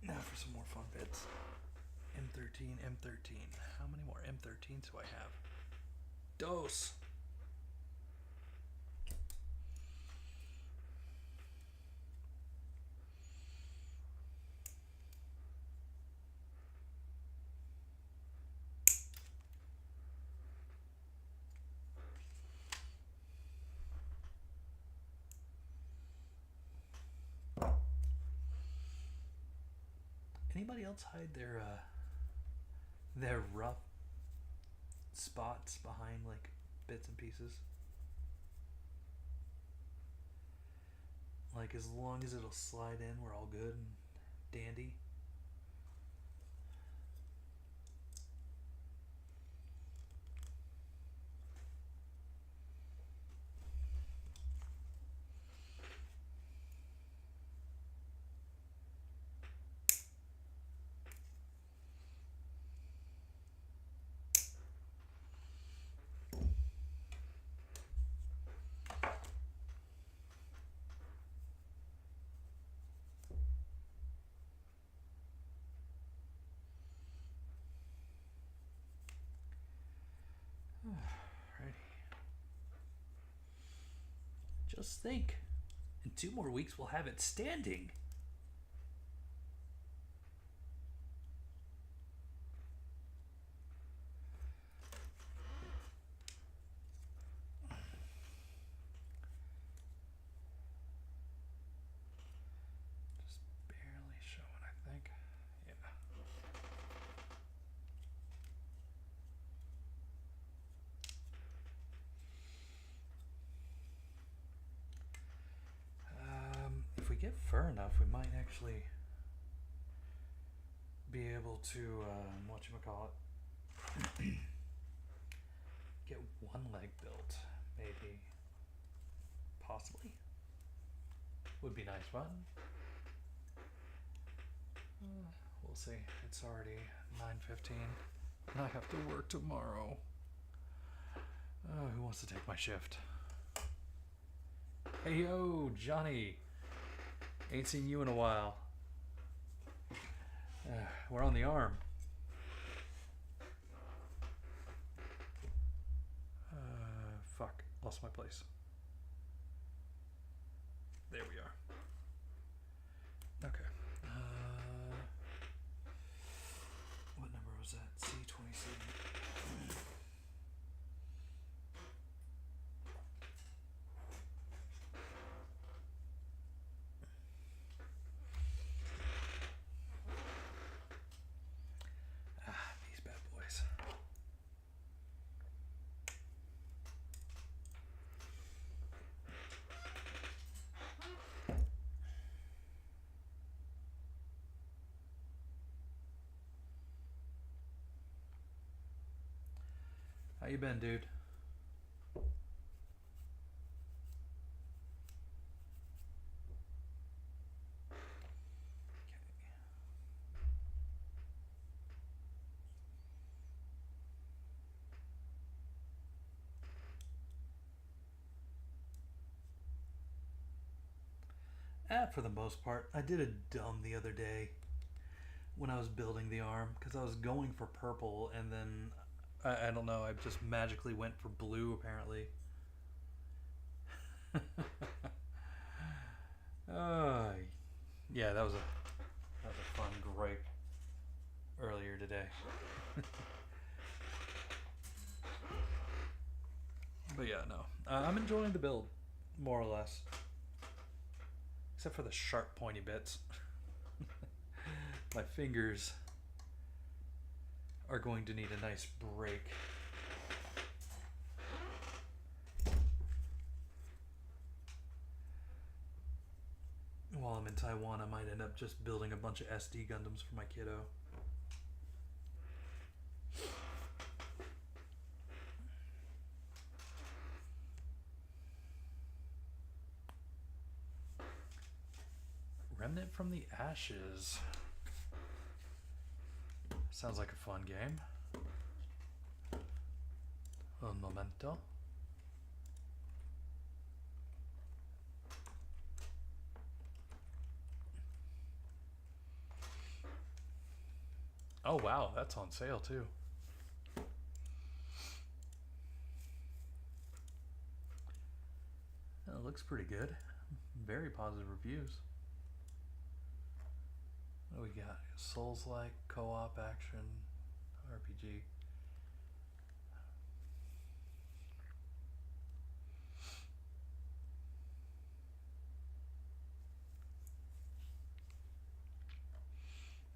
Now for some more fun bits. M13, M13. How many more M13s do I have? Dose! Anybody else hide their rough spots behind like bits and pieces? Like as long as it'll slide in, we're all good and dandy. Just think, in 2 more weeks we'll have it standing. Just barely showing, I think. Yeah. If we get fur enough, we might actually be able to whatchamacallit, get one leg built, maybe, possibly. Would be nice, but we'll see. It's already 9:15. I have to work tomorrow. Who wants to take my shift? Hey yo, Johnny. Ain't seen you in a while. We're on the arm. Fuck. Lost my place. There we are. Okay. What number was that? C27. These bad boys. How you been, dude? For the most part. I did a dumb the other day when I was building the arm because I was going for purple and then I don't know, I just magically went for blue apparently. Yeah, that was a fun gripe earlier today. But yeah, no. I'm enjoying the build, more or less. Except for the sharp, pointy bits. My fingers are going to need a nice break. While I'm in Taiwan, I might end up just building a bunch of SD Gundams for my kiddo. Remnant from the Ashes. Sounds like a fun game. Un momento. Oh wow, that's on sale too. It looks pretty good. Very positive reviews. What do we got? Souls-like, co-op action, RPG.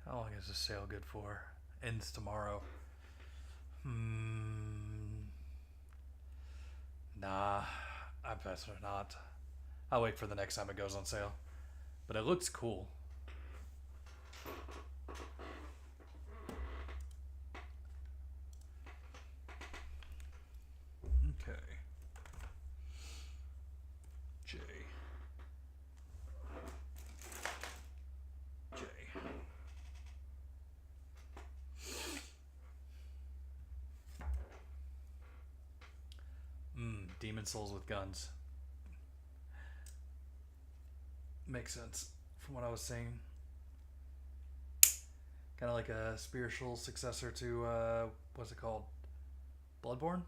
How long is this sale good for? Ends tomorrow. Nah, I'm better not. I'll wait for the next time it goes on sale. But it looks cool. Okay. J. Demon Souls with guns. Makes sense from what I was saying. Kind of like a spiritual successor to, what's it called? Bloodborne?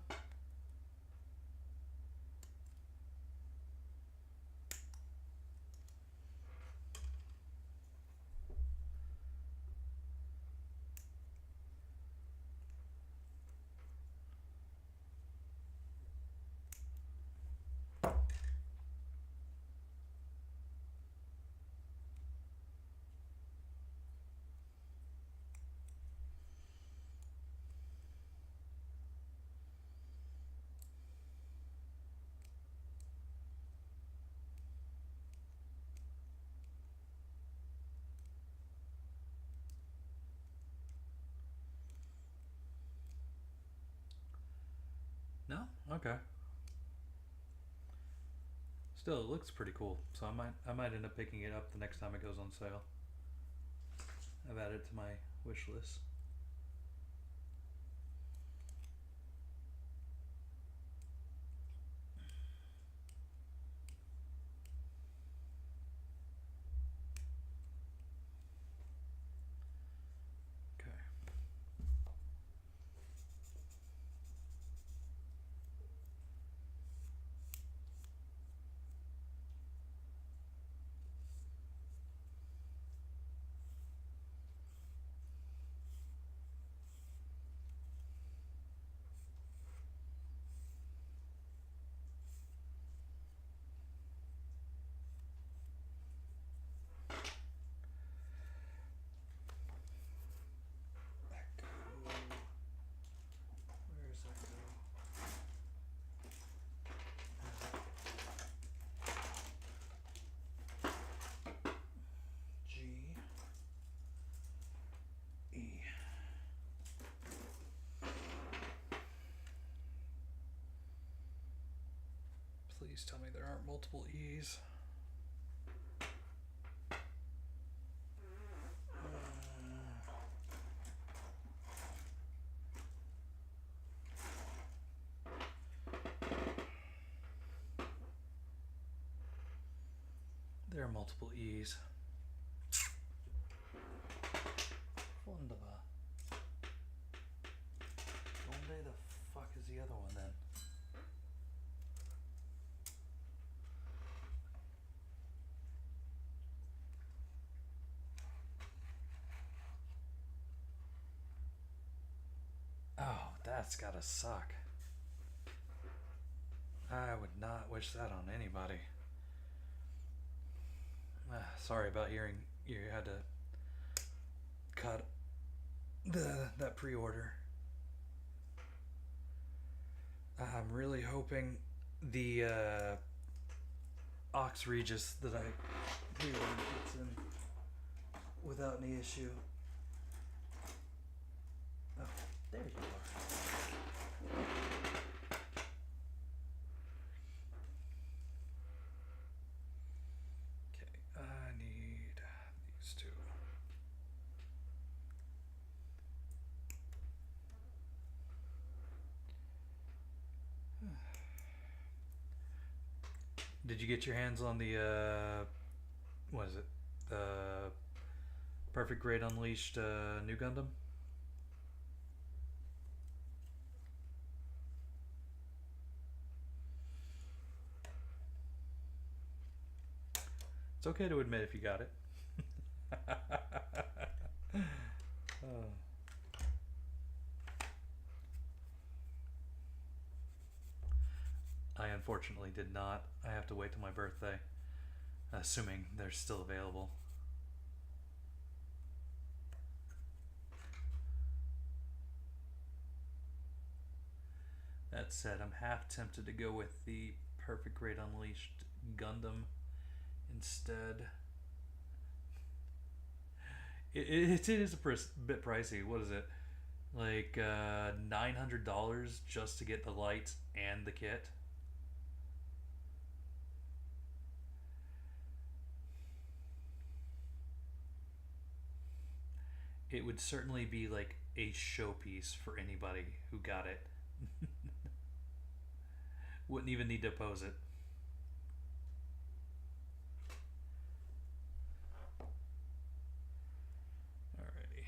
Okay. Still, it looks pretty cool. So I might end up picking it up the next time it goes on sale. I've added it to my wish list. Okay. Where's that go? G E. Please tell me there aren't multiple E's. There are multiple E's. Wunderbar. Donde the fuck is the other one then? Oh, that's gotta suck. I would not wish that on anybody. Sorry about hearing you had to cut that pre-order. I'm really hoping the Ox Regis that I pre-ordered gets in without any issue. Oh, there you are. Okay, I need these two. Did you get your hands on the what is it? The Perfect Grade Unleashed new Gundam? It's okay to admit if you got it. I unfortunately did not. I have to wait till my birthday, assuming they're still available. That said, I'm half tempted to go with the Perfect Grade Unleashed Gundam instead. It is a bit pricey. What is it? Like $900 just to get the lights and the kit. It would certainly be like a showpiece for anybody who got it. Wouldn't even need to pose it. Alrighty.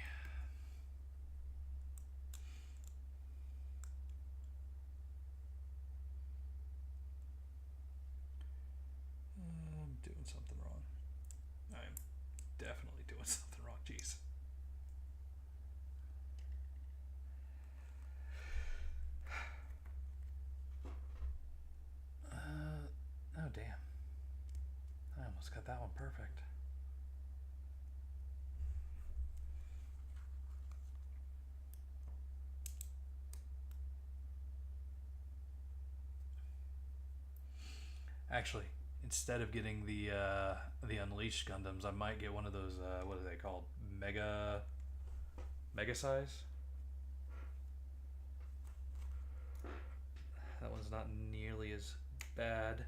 I'm doing something wrong. I'm definitely doing something wrong. Jeez. Oh damn. I almost got that one perfect. Actually, instead of getting the Unleashed Gundams, I might get one of those what are they called? Mega size? that one's not nearly as bad.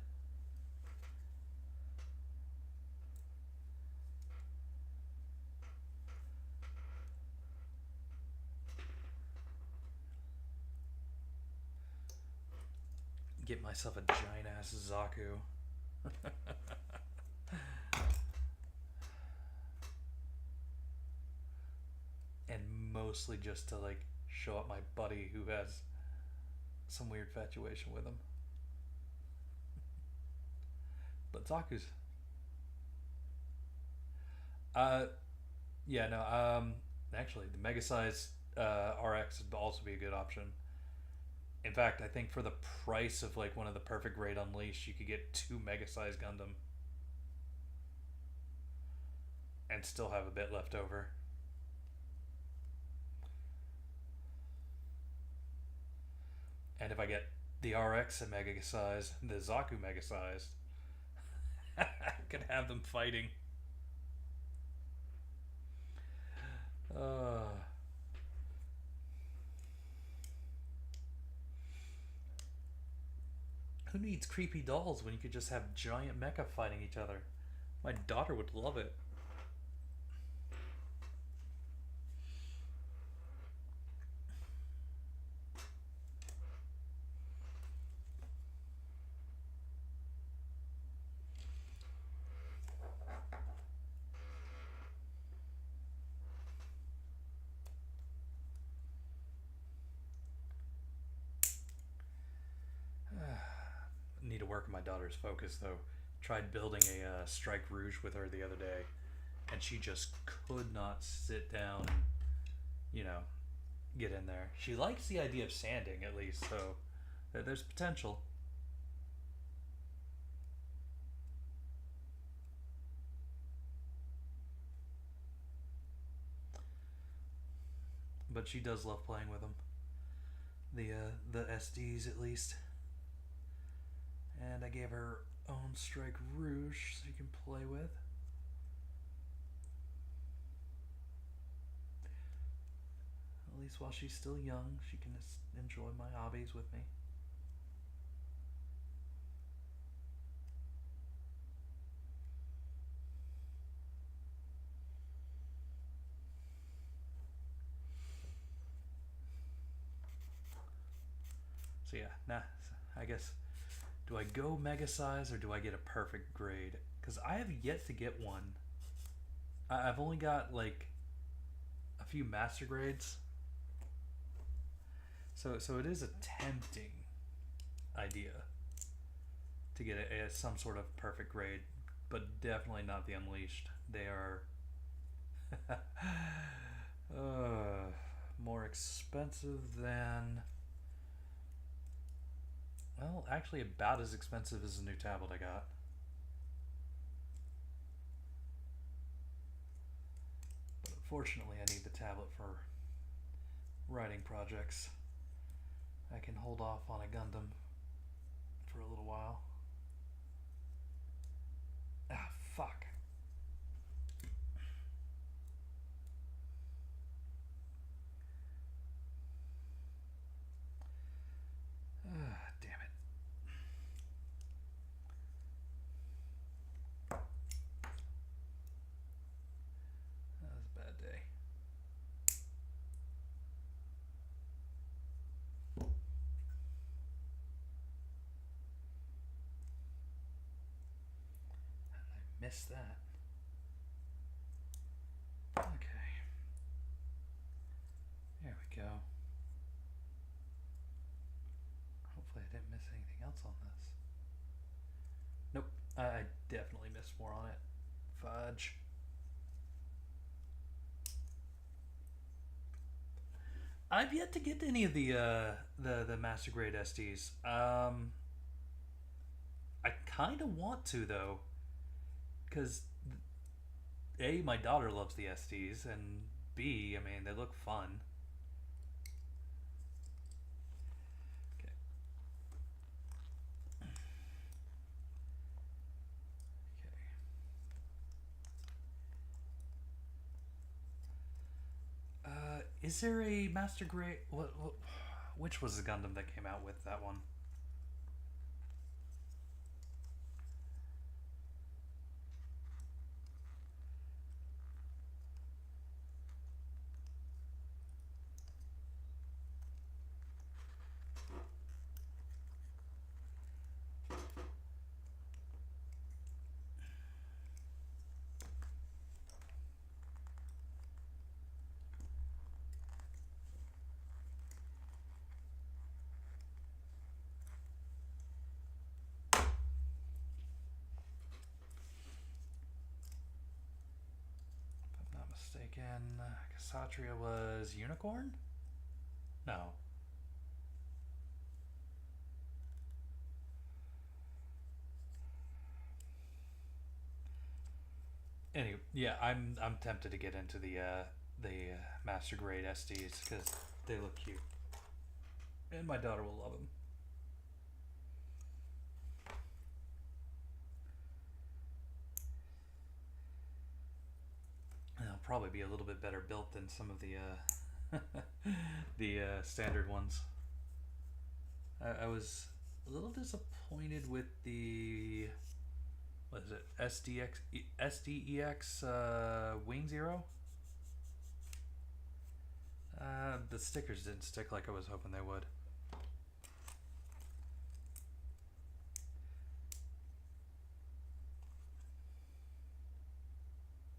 Get myself a giant ass Zaku. And mostly just to like show up my buddy who has some weird infatuation with him. But Zaku's yeah, no, actually the Mega Size RX would also be a good option. In fact, I think for the price of like one of the perfect grade Unleashed, you could get 2 Mega Size Gundam and still have a bit left over. And if I get the RX at Mega Size, the Zaku Mega Size, I could have them fighting. Who needs creepy dolls when you could just have giant mecha fighting each other? My daughter would love it. Need to work on my daughter's focus though. Tried building a Strike Rouge with her the other day, and she just could not sit down and, you know, get in there. She likes the idea of sanding at least, so there's potential. But she does love playing with them. The SDs at least. And I gave her own Strike Rouge so you can play with. At least while she's still young, she can enjoy my hobbies with me. So yeah, nah, I guess, do I go Mega Size or do I get a perfect grade? Because I have yet to get one. I've only got like a few master grades. So it is a tempting idea to get some sort of perfect grade, but definitely not the Unleashed. They are more expensive than, well, actually about as expensive as the new tablet I got. But unfortunately I need the tablet for writing projects. I can hold off on a Gundam for a little while. Ah, fuck. Ah, damn it. That was a bad day. I missed that. Okay. There we go. Hopefully I didn't miss anything else on this. Nope, I definitely missed more on it. Fudge. I've yet to get any of the master grade SDs. I kind of want to though, because A, my daughter loves the SDs, and B, I mean, they look fun. Okay. Is there a master grade? Which was the Gundam that came out with that one? mistaken, Kshatriya was unicorn? No. Anyway, yeah, I'm tempted to get into the master grade SDs because they look cute, and my daughter will love them. And they'll probably be a little bit better built than some of the standard ones. I was a little disappointed with the what is it SDEX Wing Zero. The stickers didn't stick like I was hoping they would.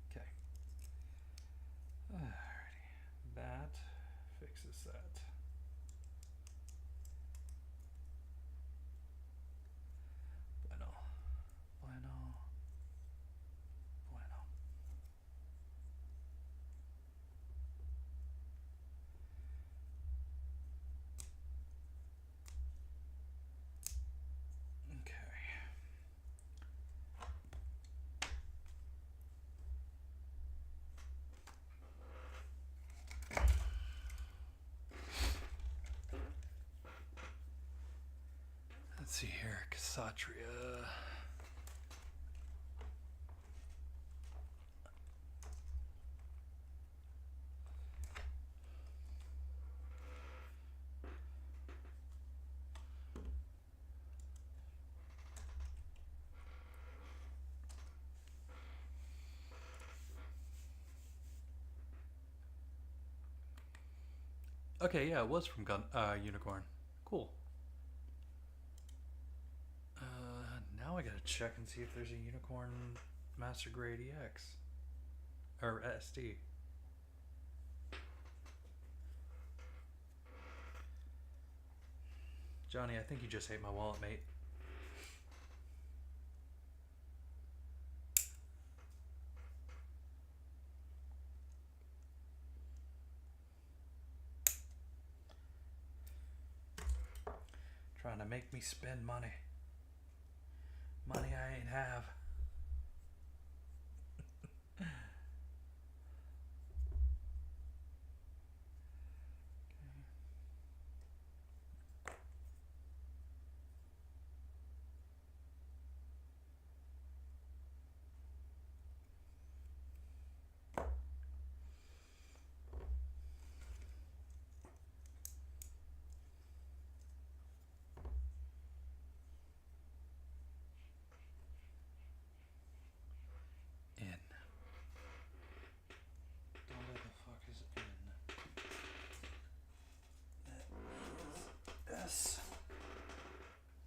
Okay. Alrighty. That fixes that. Bueno. Bueno. Bueno. Okay. Let's see here, Kshatriya. Okay, yeah, it was from Unicorn. Cool. Now I gotta check and see if there's a Unicorn Master Grade EX. Or SD. Johnny, I think you just ate my wallet, mate. Trying to make me spend money. Money I ain't have.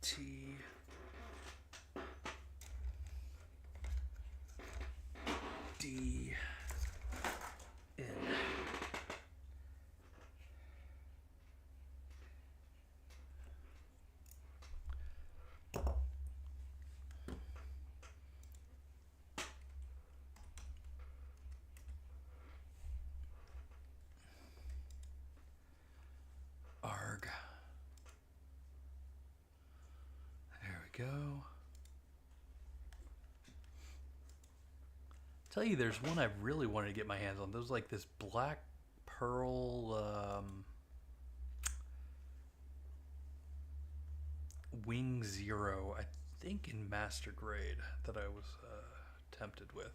T D N. Arg. There we go. Tell you, there's one I really wanted to get my hands on. There's like this black pearl Wing Zero, I think in Master Grade, that I was tempted with.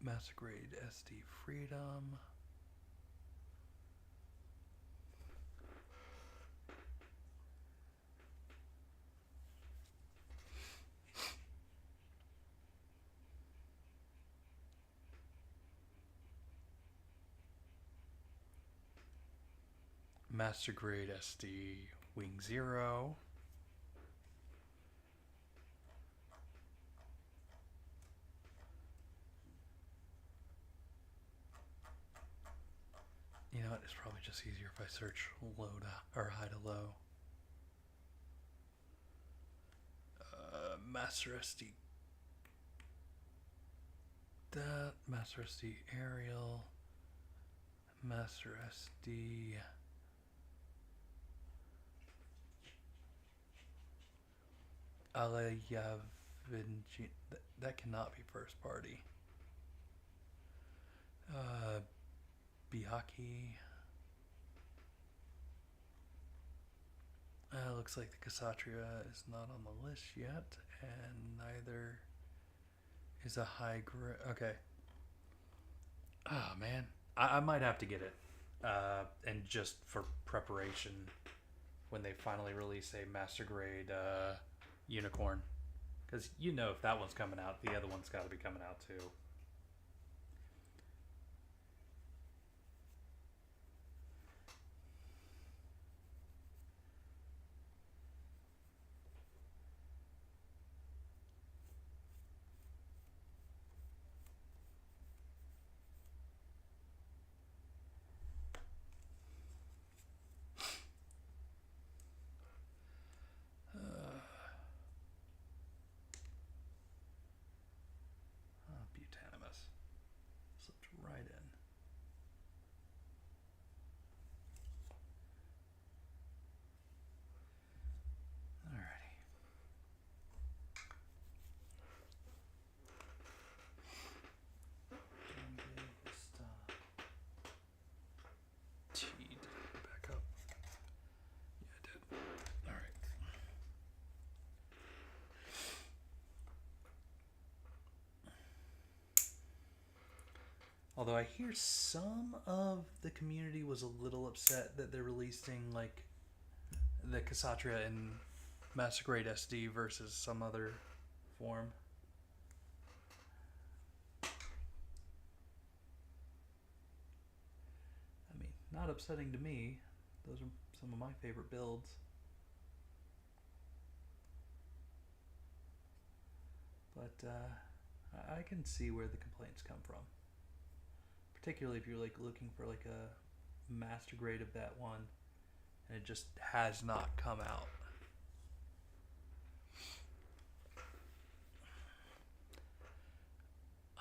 Master Grade SD Freedom. Master Grade SD Wing Zero. It's probably just easier if I search low to, or high to low. Master SD. That Master SD aerial. Master SD. Alayavinci. That cannot be first party. Bihaki. Looks like the Kshatriya is not on the list yet, and neither is a high grade. Okay. Oh man, I might have to get it, and just for preparation, when they finally release a master grade unicorn, because you know if that one's coming out, the other one's got to be coming out too. Butanimous slipped right in. Alrighty. Teed back up. Yeah, I did. Alright. Although I hear some of the community was a little upset that they're releasing like the Kshatriya in Master Grade SD versus some other form. I mean, not upsetting to me. Those are some of my favorite builds. But I can see where the complaints come from. Particularly if you're like looking for like a master grade of that one and it just has not come out.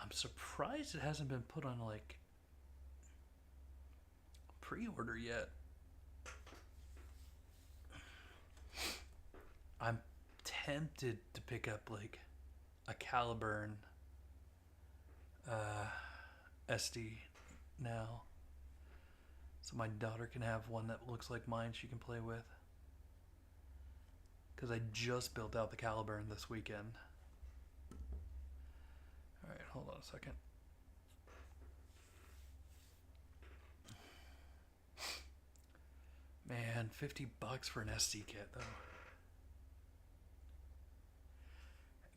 I'm surprised it hasn't been put on like pre-order yet. I'm tempted to pick up like a Caliburn SD now, so my daughter can have one that looks like mine she can play with, because I just built out the Caliburn this weekend. Alright, hold on a second. Man, $50 for an SD kit though.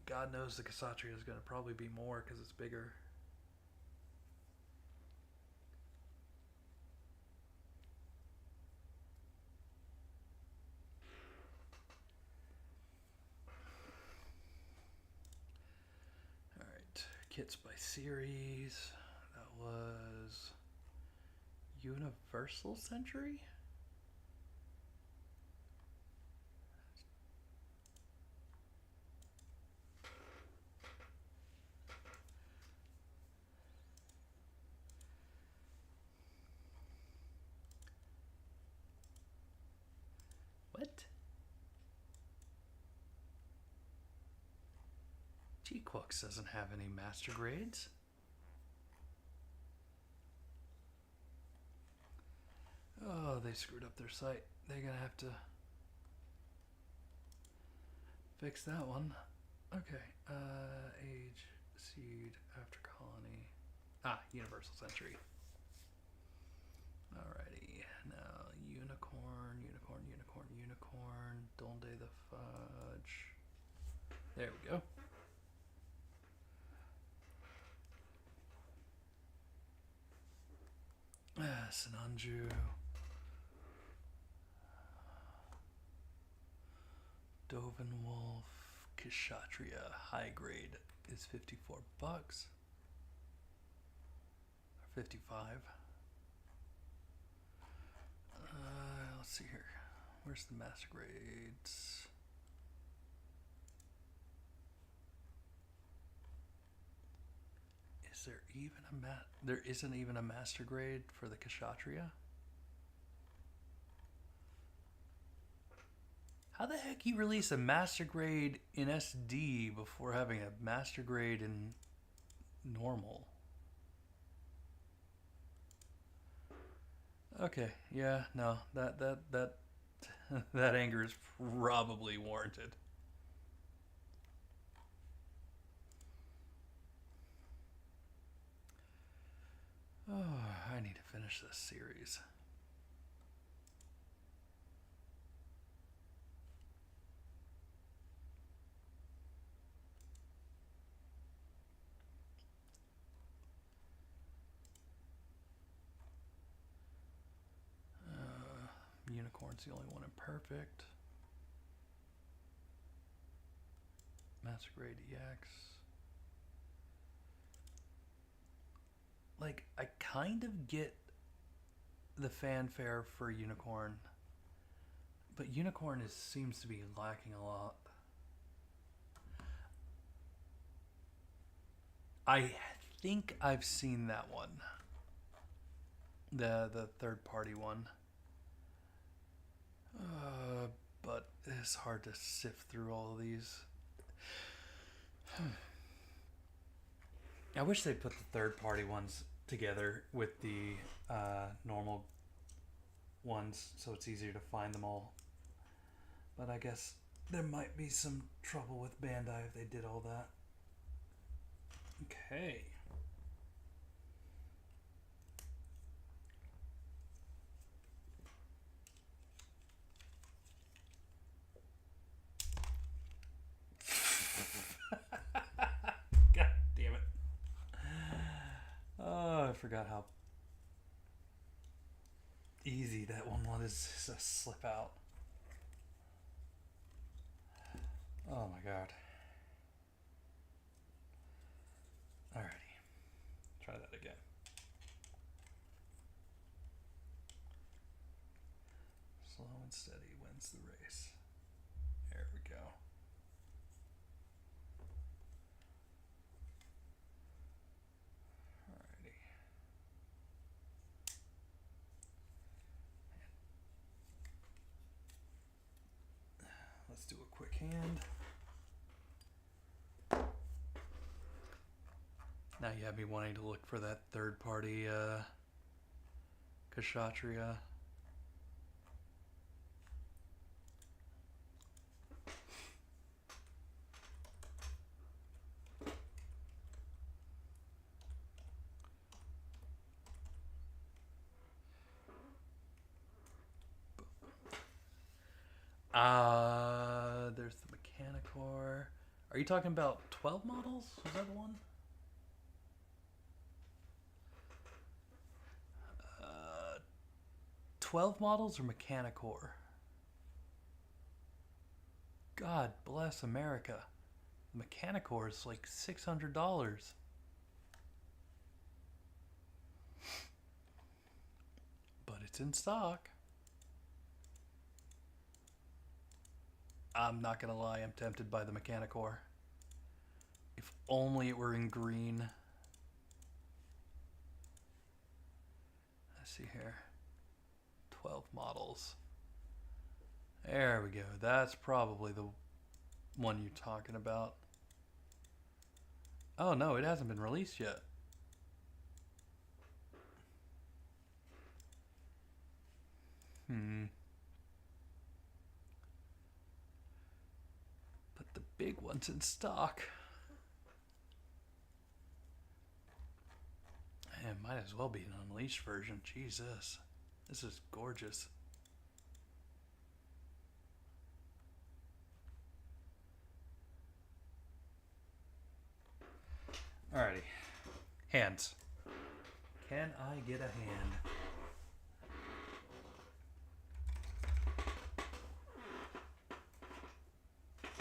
God knows the Kshatriya is going to probably be more because it's bigger. Alright, kits by series. That was Universal Century? What? G-Quux doesn't have any master grades. Oh, they screwed up their site. They're gonna have to fix that one. Okay. Age, seed, after colony. Universal Century. Alrighty. Now, unicorn, unicorn, unicorn, unicorn. Donde the fudge. There we go. Sinanju. Dovenwolf. Kshatriya. High grade is $54. Or 55. Let's see here. Where's the master grades? Is there even a there isn't even a master grade for the Kshatriya? How the heck you release a master grade in SD before having a master grade in normal? Okay, yeah, no, that that anger is probably warranted. Oh, I need to finish this series. Unicorn's the only one imperfect. Master grade EX. Like, I kind of get the fanfare for Unicorn, but Unicorn seems to be lacking a lot. I think I've seen that one, the third party one, but it's hard to sift through all of these. I wish they put the third party ones together with the normal ones so it's easier to find them all. But I guess there might be some trouble with Bandai if they did all that. Okay. God damn it. Oh, I forgot how easy that one was to slip out. Oh my god. Alrighty. Try that again. Slow and steady wins the race. There we go. Alrighty. Let's do a quick hand. Now you have me wanting to look for that third party Kshatriya. There's the Mechanicore. Are you talking about 12 models? Was that the one? 12 models or Mechanicore? God bless America. The Mechanicore is like $600. But it's in stock. I'm not gonna lie, I'm tempted by the Mechanicore. If only it were in green. Let's see here. 12 models. There we go. That's probably the one you're talking about. Oh no, it hasn't been released yet. But the big one's in stock. And might as well be an Unleashed version. Jesus. This is gorgeous. Alrighty. Hands. Can I get a hand?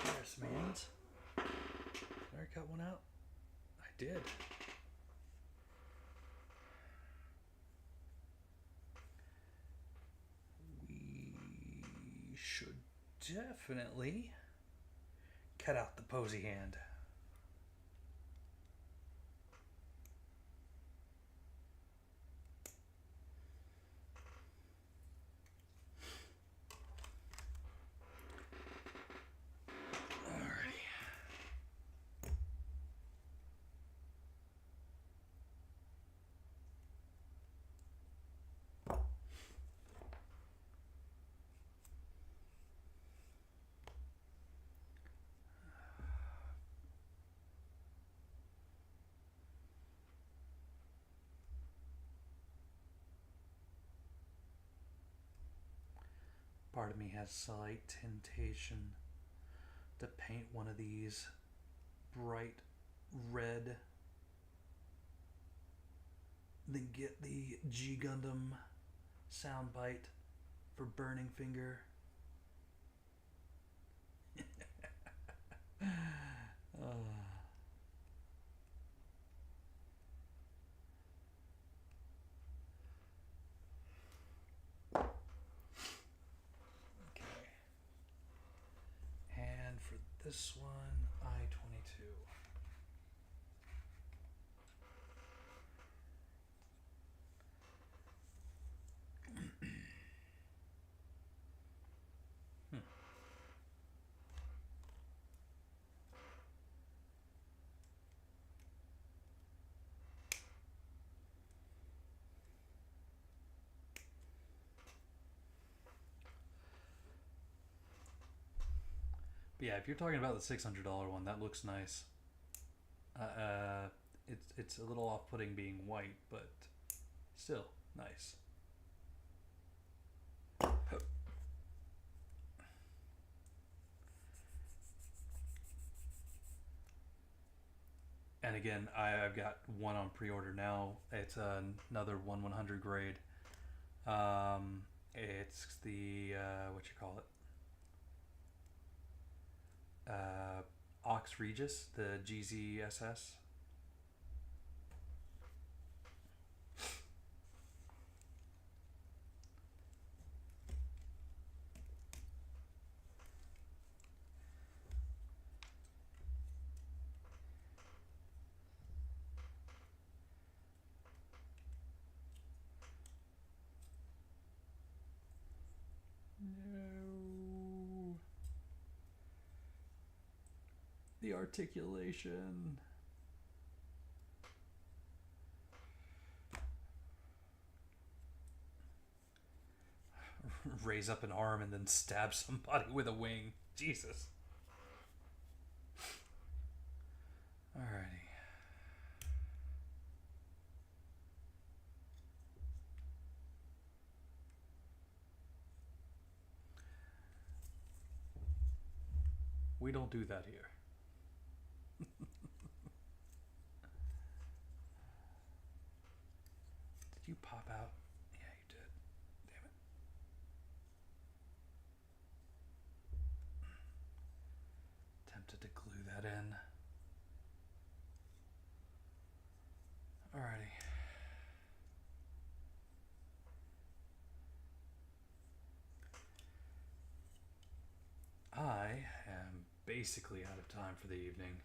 There's some hands. Did I cut one out? I did. definitely cut out the posy hand. Part of me has slight temptation to paint one of these bright red, then get the G Gundam soundbite for Burning Finger. This one, I-22. But yeah, if you're talking about the $600 one, that looks nice. It's a little off-putting being white, but still nice. And again, I've got one on pre-order now. It's another 1/100 grade. It's the what you call it? Ox Regis, the GZSS. No. The articulation. Raise up an arm and then stab somebody with a wing. Jesus. Alrighty. We don't do that here. Did you pop out? Yeah, you did. Damn it. Tempted to glue that in. Alrighty. I am basically out of time for the evening.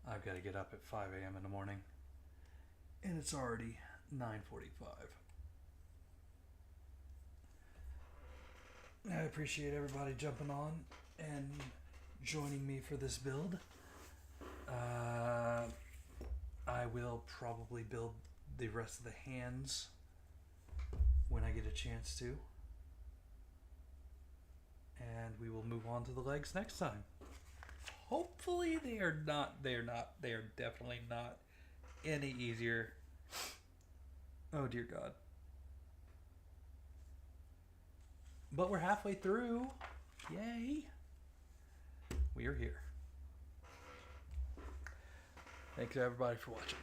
I've got to get up at 5 a.m. in the morning. And it's already 9:45. I appreciate everybody jumping on and joining me for this build. I will probably build the rest of the hands when I get a chance to. And we will move on to the legs next time. Hopefully they are definitely not any easier. Oh dear God. But we're halfway through. Yay. We are here. Thanks everybody for watching.